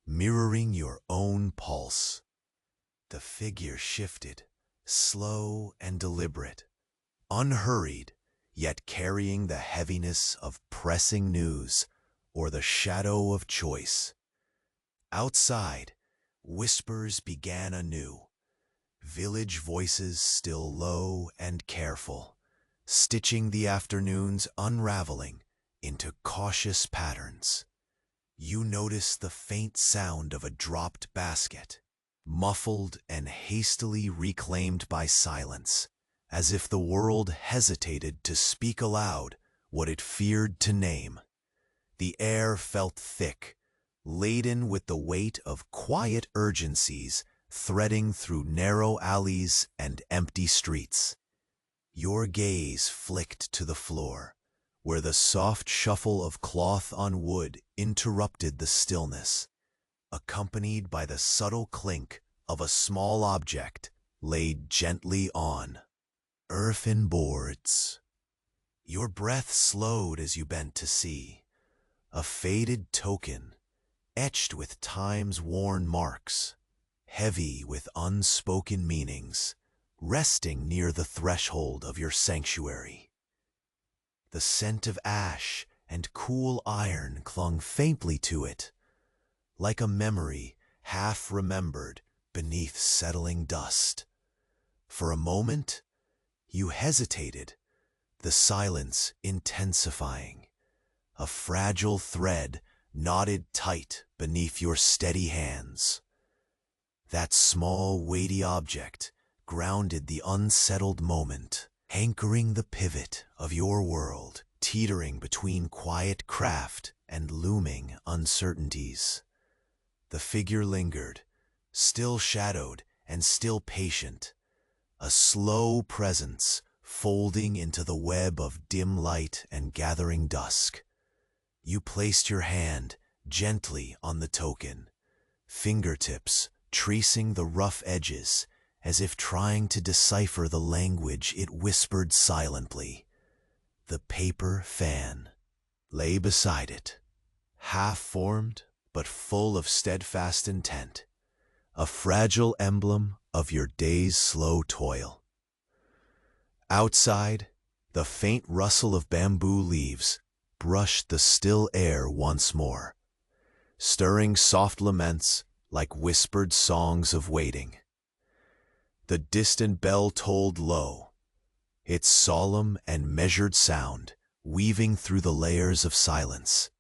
A: mirroring your own pulse. The figure shifted, slow and deliberate, unhurried, yet carrying the heaviness of pressing news or the shadow of choice. Outside, whispers began anew, village voices still low and careful, stitching the afternoon's unraveling into cautious patterns. You noticed the faint sound of a dropped basket, muffled and hastily reclaimed by silence, as if the world hesitated to speak aloud what it feared to name. The air felt thick, laden with the weight of quiet urgencies threading through narrow alleys and empty streets. Your gaze flicked to the floor, where the soft shuffle of cloth on wood interrupted the stillness, accompanied by the subtle clink of a small object laid gently on earthen boards. Your breath slowed as you bent to see, a faded token, etched with time's worn marks, heavy with unspoken meanings, resting near the threshold of your sanctuary. The scent of ash and cool iron clung faintly to it, like a memory half remembered beneath settling dust. For a moment, you hesitated, the silence intensifying, a fragile thread knotted tight beneath your steady hands. That small, weighty object grounded the unsettled moment, anchoring the pivot of your world, teetering between quiet craft and looming uncertainties. The figure lingered, still shadowed and still patient, a slow presence folding into the web of dim light and gathering dusk. You placed your hand gently on the token, fingertips tracing the rough edges as if trying to decipher the language it whispered silently. The paper fan lay beside it, half-formed but full of steadfast intent, a fragile emblem of your day's slow toil. Outside, the faint rustle of bamboo leaves brushed the still air once more, stirring soft laments like whispered songs of waiting. The distant bell tolled low, its solemn and measured sound weaving through the layers of silence.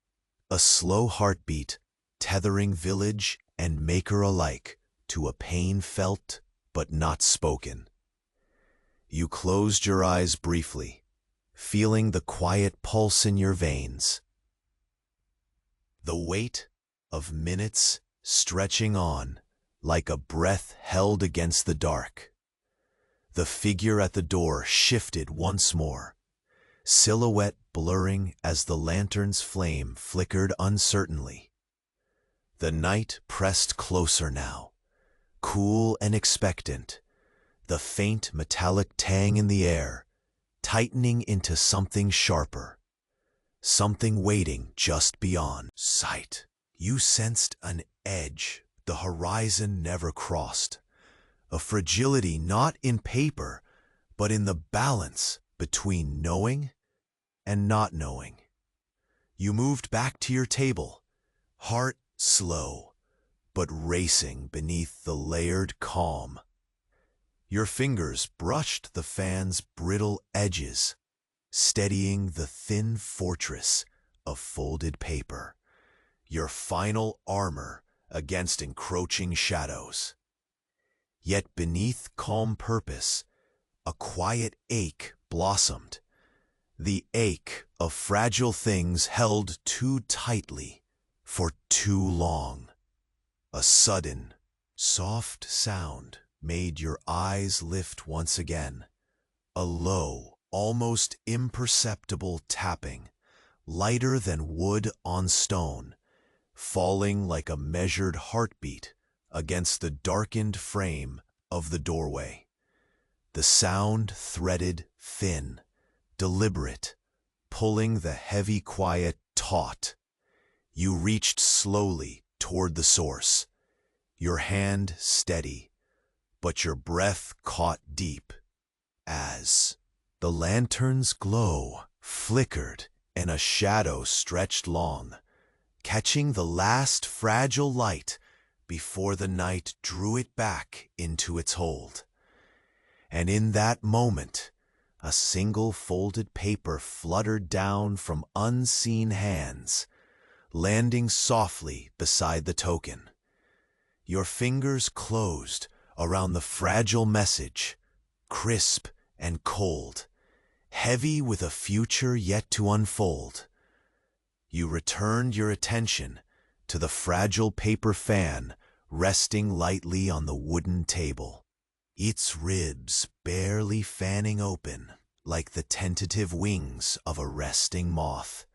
A: A slow heartbeat tethering village and maker alike to a pain felt but not spoken. You closed your eyes briefly, feeling the quiet pulse in your veins. The weight of minutes stretching on like a breath held against the dark. The figure at the door shifted once more, silhouette blurring as the lantern's flame flickered uncertainly. The night pressed closer now, cool and expectant, the faint metallic tang in the air tightening into something sharper, something waiting just beyond sight. You sensed an edge the horizon never crossed, a fragility not in paper, but in the balance between knowing and not knowing. You moved back to your table, heart slow, but racing beneath the layered calm. Your fingers brushed the fan's brittle edges, steadying the thin fortress of folded paper, your final armor against encroaching shadows. Yet beneath calm purpose, a quiet ache blossomed, the ache of fragile things held too tightly for too long. A sudden, soft sound made your eyes lift once again, a low, almost imperceptible tapping, lighter than wood on stone, falling like a measured heartbeat against the darkened frame of the doorway. The sound threaded thin, deliberate, pulling the heavy quiet taut. You reached slowly toward the source, your hand steady, but your breath caught deep as the lantern's glow flickered and a shadow stretched long, catching the last fragile light before the night drew it back into its hold. And in that moment, a single folded paper fluttered down from unseen hands, landing softly beside the token. Your fingers closed around the fragile message, crisp and cold, heavy with a future yet to unfold. You returned your attention to the fragile paper fan resting lightly on the wooden table, its ribs barely fanning open like the tentative wings of a resting moth.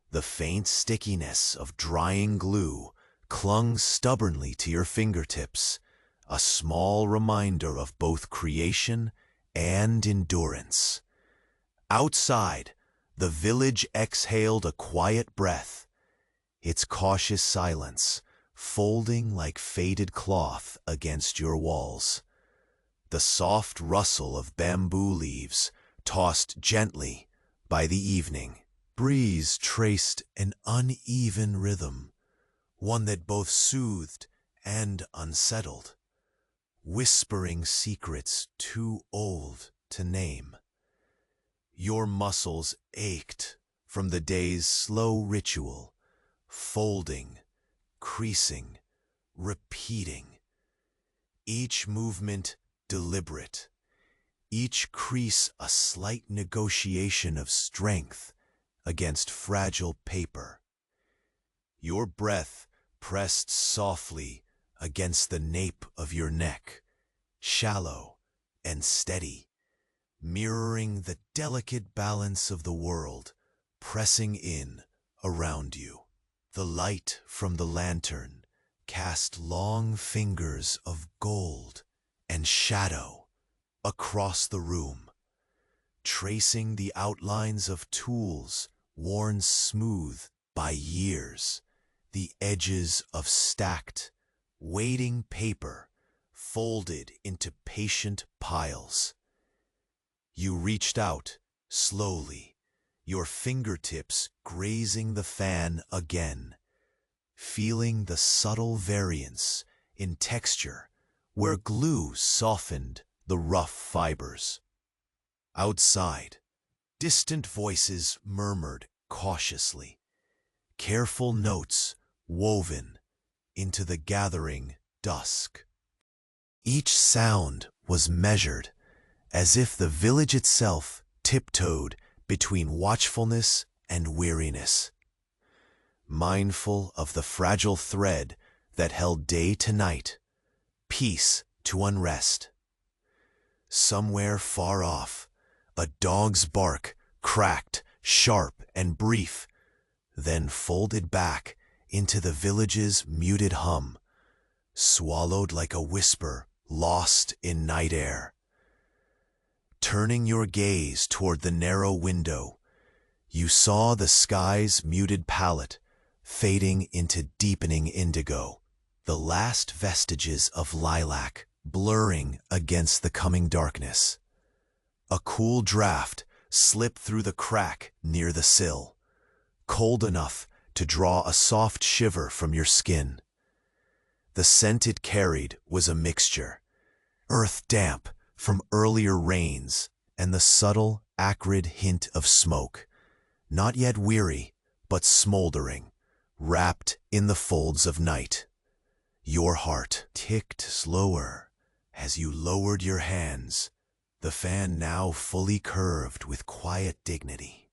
A: The faint stickiness of drying glue clung stubbornly to your fingertips, a small reminder of both creation and endurance. Outside, the village exhaled a quiet breath, its cautious silence folding like faded cloth against your walls. The soft rustle of bamboo leaves tossed gently by the evening breeze traced an uneven rhythm, one that both soothed and unsettled, whispering secrets too old to name. Your muscles ached from the day's slow ritual, folding, creasing, repeating. Each movement deliberate, each crease a slight negotiation of strength against fragile paper. Your breath pressed softly against the nape of your neck, shallow and steady, mirroring the delicate balance of the world pressing in around you. The light from the lantern cast long fingers of gold and shadow across the room, tracing the outlines of tools worn smooth by years, the edges of stacked, waiting paper folded into patient piles. You reached out slowly, your fingertips grazing the fan again, feeling the subtle variance in texture where glue softened the rough fibers. Outside, distant voices murmured cautiously, careful notes woven into the gathering dusk. Each sound was measured, as if the village itself tiptoed between watchfulness and weariness, mindful of the fragile thread that held day to night, peace to unrest. Somewhere far off, a dog's bark cracked, sharp and brief, then folded back into the village's muted hum, swallowed like a whisper lost in night air. Turning your gaze toward the narrow window, you saw the sky's muted palette fading into deepening indigo, the last vestiges of lilac blurring against the coming darkness. A cool draft slipped through the crack near the sill, cold enough to draw a soft shiver from your skin. The scent it carried was a mixture, earth damp from earlier rains and the subtle, acrid hint of smoke, not yet weary, but smoldering, wrapped in the folds of night. Your heart ticked slower as you lowered your hands, the fan now fully curved with quiet dignity.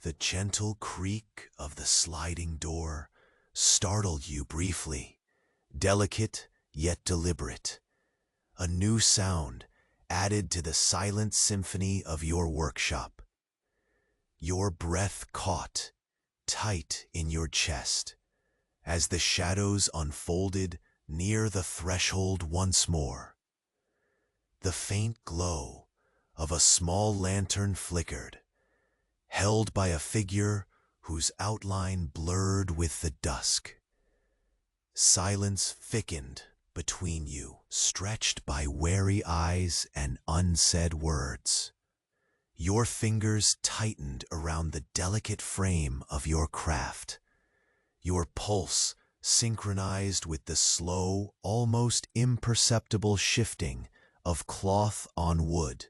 A: The gentle creak of the sliding door startled you briefly, delicate yet deliberate, a new sound added to the silent symphony of your workshop. Your breath caught tight in your chest as the shadows unfolded near the threshold once more. The faint glow of a small lantern flickered, held by a figure whose outline blurred with the dusk. Silence thickened between you, stretched by wary eyes and unsaid words. Your fingers tightened around the delicate frame of your craft, your pulse synchronized with the slow, almost imperceptible shifting of cloth on wood.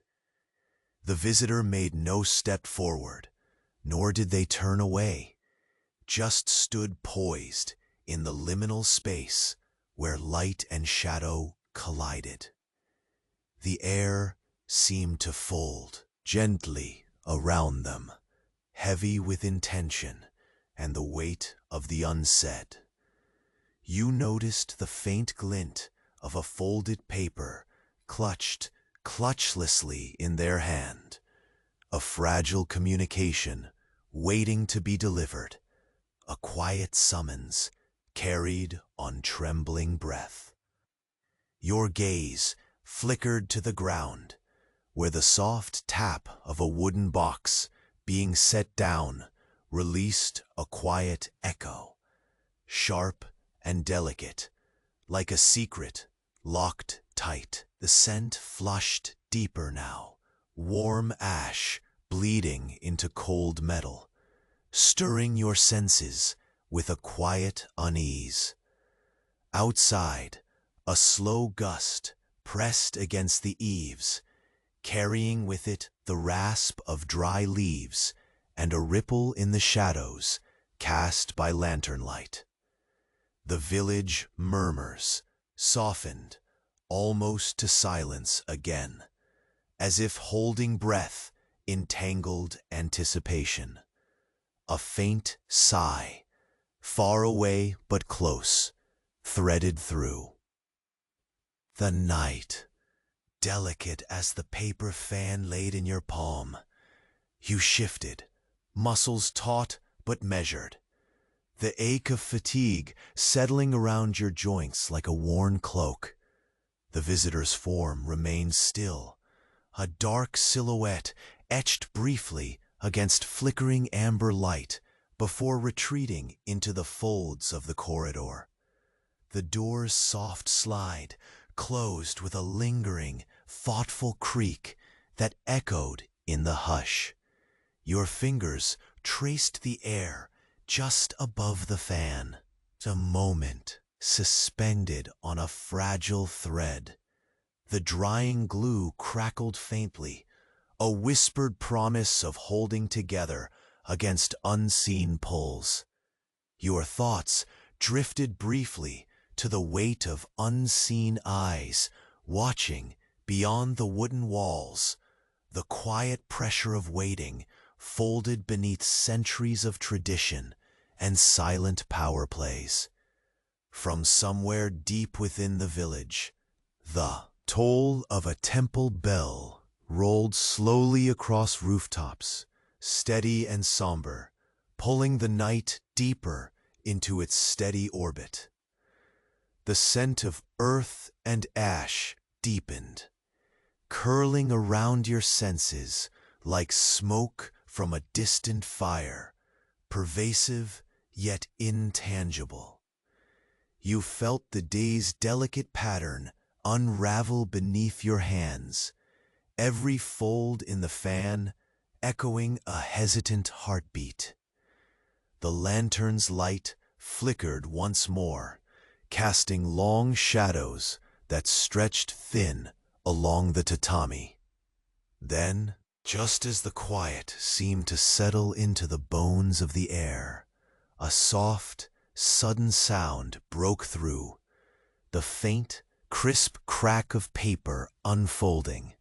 A: The visitor made no step forward, nor did they turn away, just stood poised in the liminal space where light and shadow collided. The air seemed to fold gently around them, heavy with intention and the weight of the unsaid. You noticed the faint glint of a folded paper clutched clutchlessly in their hand, a fragile communication waiting to be delivered, a quiet summons carried on trembling breath. Your gaze flickered to the ground, where the soft tap of a wooden box being set down released a quiet echo, sharp and delicate, like a secret locked tight. The scent flushed deeper now, warm ash bleeding into cold metal, stirring your senses with a quiet unease. Outside, a slow gust pressed against the eaves, carrying with it the rasp of dry leaves and a ripple in the shadows cast by lantern light. The village murmurs softened almost to silence again, as if holding breath in tangled anticipation. A faint sigh, far away but close, threaded through. The night, delicate as the paper fan laid in your palm. You shifted, muscles taut but measured, the ache of fatigue settling around your joints like a worn cloak. The visitor's form remained still, a dark silhouette etched briefly against flickering amber light before retreating into the folds of the corridor. The door's soft slide closed with a lingering, thoughtful creak that echoed in the hush. Your fingers traced the air just above the fan. A moment suspended on a fragile thread. The drying glue crackled faintly, a whispered promise of holding together against unseen pulls. Your thoughts drifted briefly to the weight of unseen eyes watching beyond the wooden walls, the quiet pressure of waiting folded beneath centuries of tradition and silent power plays. From somewhere deep within the village, the toll of a temple bell rolled slowly across rooftops, steady and somber, pulling the night deeper into its steady orbit. The scent of earth and ash deepened, curling around your senses like smoke from a distant fire, pervasive yet intangible. You felt the day's delicate pattern unravel beneath your hands, every fold in the fan echoing a hesitant heartbeat. The lantern's light flickered once more, casting long shadows that stretched thin along the tatami. Then, just as the quiet seemed to settle into the bones of the air, a soft, sudden sound broke through, the faint, crisp crack of paper unfolding,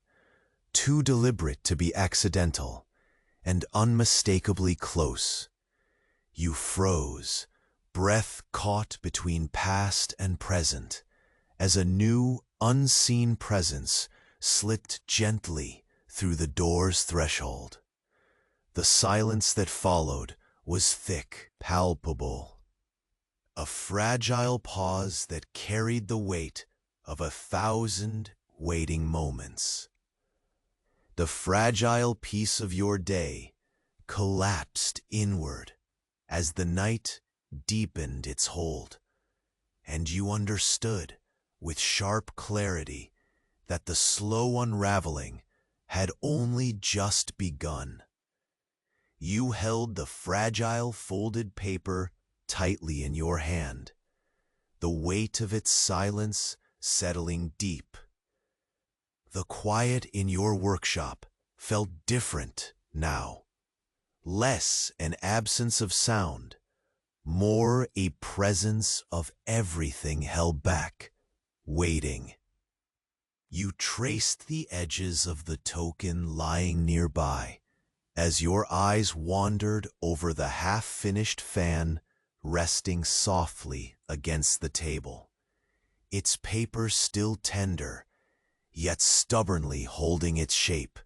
A: too deliberate to be accidental, and unmistakably close. You froze, breath caught between past and present, as a new, unseen presence slipped gently through the door's threshold. The silence that followed was thick, palpable, a fragile pause that carried the weight of 1,000 waiting moments. The fragile piece of your day collapsed inward as the night deepened its hold, and you understood with sharp clarity that the slow unraveling had only just begun. You held the fragile folded paper tightly in your hand, the weight of its silence settling deep. The quiet in your workshop felt different now, less an absence of sound, more a presence of everything held back, waiting. You traced the edges of the token lying nearby as your eyes wandered over the half-finished fan resting softly against the table, its paper still tender, yet stubbornly holding its shape.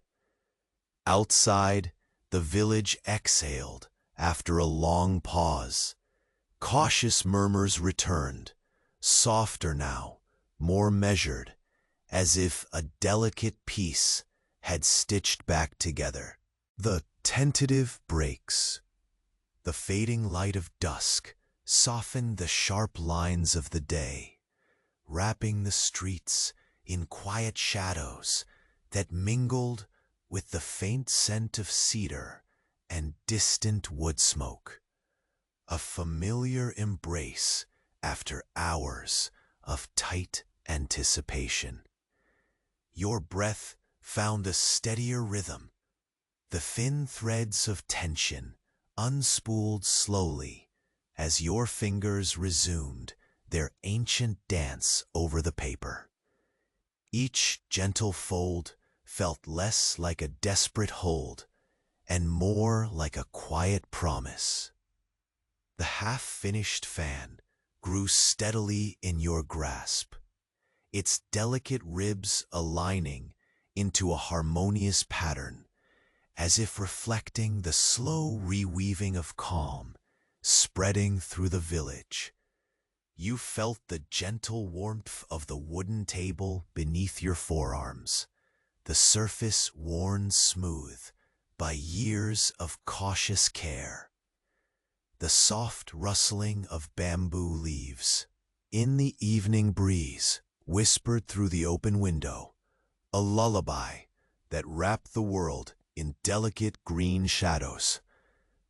A: Outside, the village exhaled after a long pause. Cautious murmurs returned, softer now, more measured, as if a delicate piece had stitched back together. The tentative breaks, the fading light of dusk, softened the sharp lines of the day, wrapping the streets in quiet shadows that mingled with the faint scent of cedar and distant wood smoke. A familiar embrace after hours of tight anticipation. Your breath found a steadier rhythm, the thin threads of tension unspooled slowly as your fingers resumed their ancient dance over the paper. Each gentle fold felt less like a desperate hold and more like a quiet promise. The half-finished fan grew steadily in your grasp, its delicate ribs aligning into a harmonious pattern, as if reflecting the slow reweaving of calm spreading through the village. You felt the gentle warmth of the wooden table beneath your forearms, the surface worn smooth by years of cautious care. The soft rustling of bamboo leaves in the evening breeze whispered through the open window, a lullaby that wrapped the world in delicate green shadows.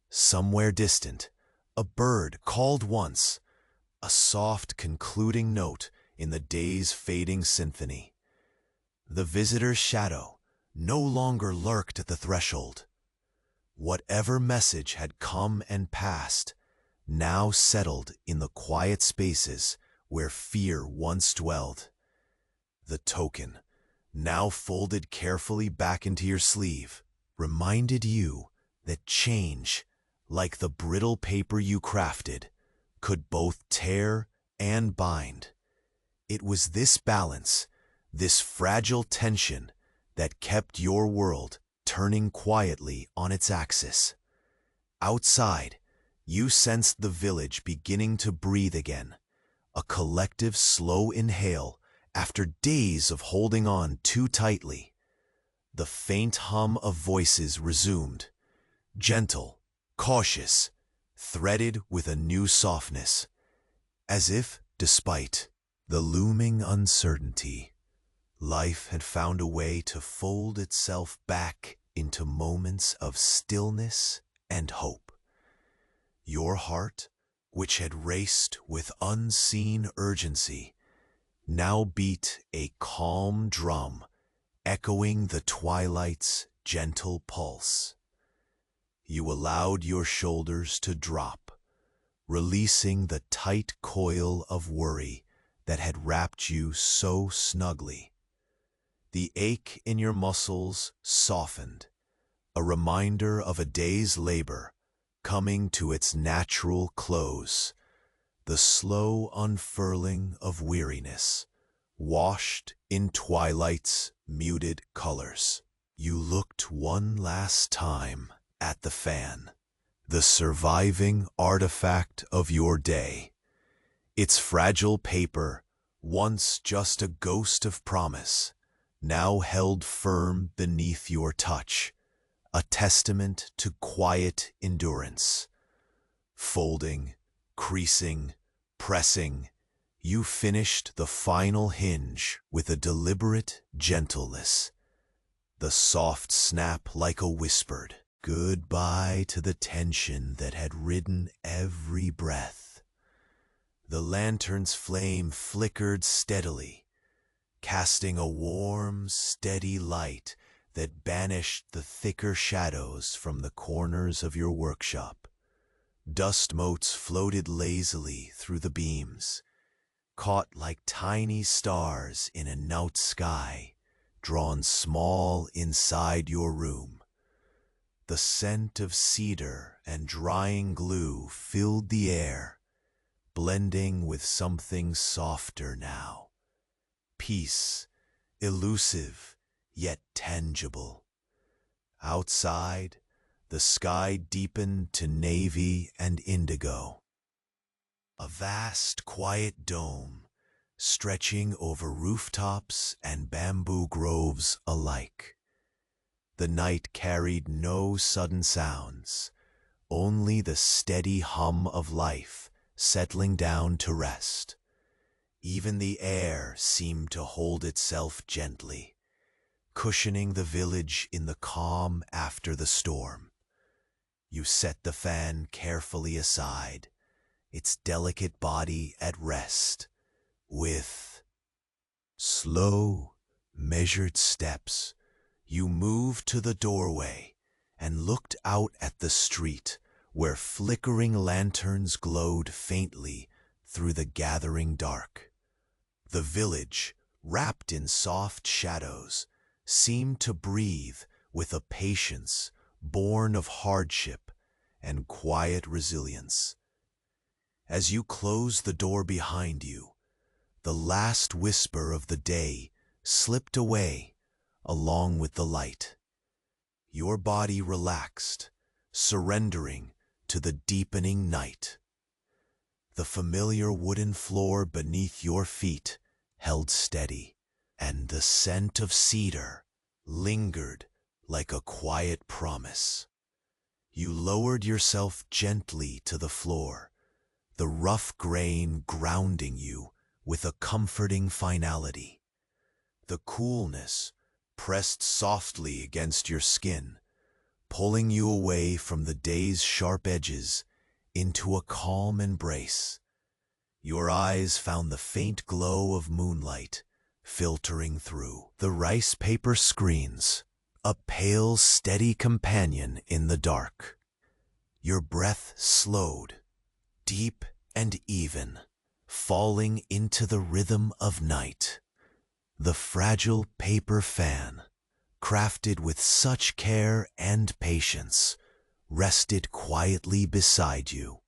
A: Somewhere distant, a bird called once, a soft concluding note in the day's fading symphony. The visitor's shadow, no longer lurked at the threshold. Whatever message had come and passed now settled in the quiet spaces where fear once dwelled. The token, now folded carefully back into your sleeve, reminded you that change, like the brittle paper you crafted, could both tear and bind. It was this balance, this fragile tension, that kept your world turning quietly on its axis. Outside, you sensed the village beginning to breathe again, a collective slow inhale after days of holding on too tightly. The faint hum of voices resumed, gentle, cautious, threaded with a new softness, as if, despite the looming uncertainty, life had found a way to fold itself back into moments of stillness and hope. Your heart, which had raced with unseen urgency, now beat a calm drum, echoing the twilight's gentle pulse. You allowed your shoulders to drop, releasing the tight coil of worry that had wrapped you so snugly. The ache in your muscles softened, a reminder of a day's labor coming to its natural close, the slow unfurling of weariness, washed in twilight's muted colors. You looked one last time at the fan, the surviving artifact of your day. Its fragile paper, once just a ghost of promise, now held firm beneath your touch, a testament to quiet endurance. Folding, creasing, pressing, you finished the final hinge with a deliberate gentleness. The soft snap like a whispered goodbye to the tension that had ridden every breath. The lantern's flame flickered steadily, casting a warm, steady light that banished the thicker shadows from the corners of your workshop. Dust motes floated lazily through the beams, caught like tiny stars in a night sky, drawn small inside your room. The scent of cedar and drying glue filled the air, blending with something softer now. Peace, elusive yet tangible. Outside, the sky deepened to navy and indigo. A vast, quiet dome, stretching over rooftops and bamboo groves alike. The night carried no sudden sounds, only the steady hum of life settling down to rest. Even the air seemed to hold itself gently, cushioning the village in the calm after the storm. You set the fan carefully aside, its delicate body at rest, with slow, measured steps. You moved to the doorway and looked out at the street where flickering lanterns glowed faintly through the gathering dark. The village, wrapped in soft shadows, seemed to breathe with a patience born of hardship and quiet resilience. As you closed the door behind you, the last whisper of the day slipped away along with the light. Your body relaxed, surrendering to the deepening night. The familiar wooden floor beneath your feet held steady, and the scent of cedar lingered like a quiet promise. You lowered yourself gently to the floor, the rough grain grounding you with a comforting finality. The coolness pressed softly against your skin, pulling you away from the day's sharp edges into a calm embrace. Your eyes found the faint glow of moonlight filtering through the rice paper screens, a pale, steady companion in the dark. Your breath slowed, deep and even, falling into the rhythm of night. The fragile paper fan, crafted with such care and patience, rested quietly beside you,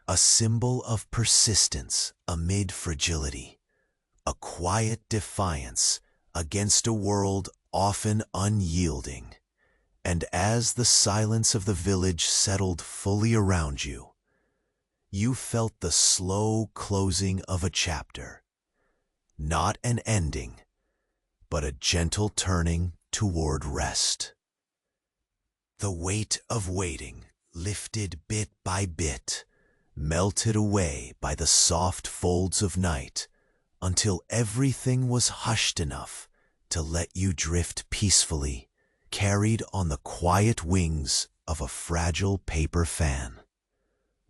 A: a symbol of persistence amid fragility, a quiet defiance against a world often unyielding. And as the silence of the village settled fully around you, you felt the slow closing of a chapter, not an ending, but a gentle turning toward rest. The weight of waiting lifted bit by bit, melted away by the soft folds of night, until everything was hushed enough to let you drift peacefully, carried on the quiet wings of a fragile paper fan.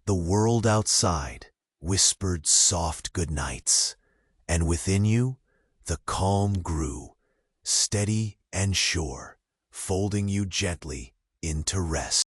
A: The world outside whispered soft goodnights, and within you the calm grew, steady and sure, folding you gently into rest.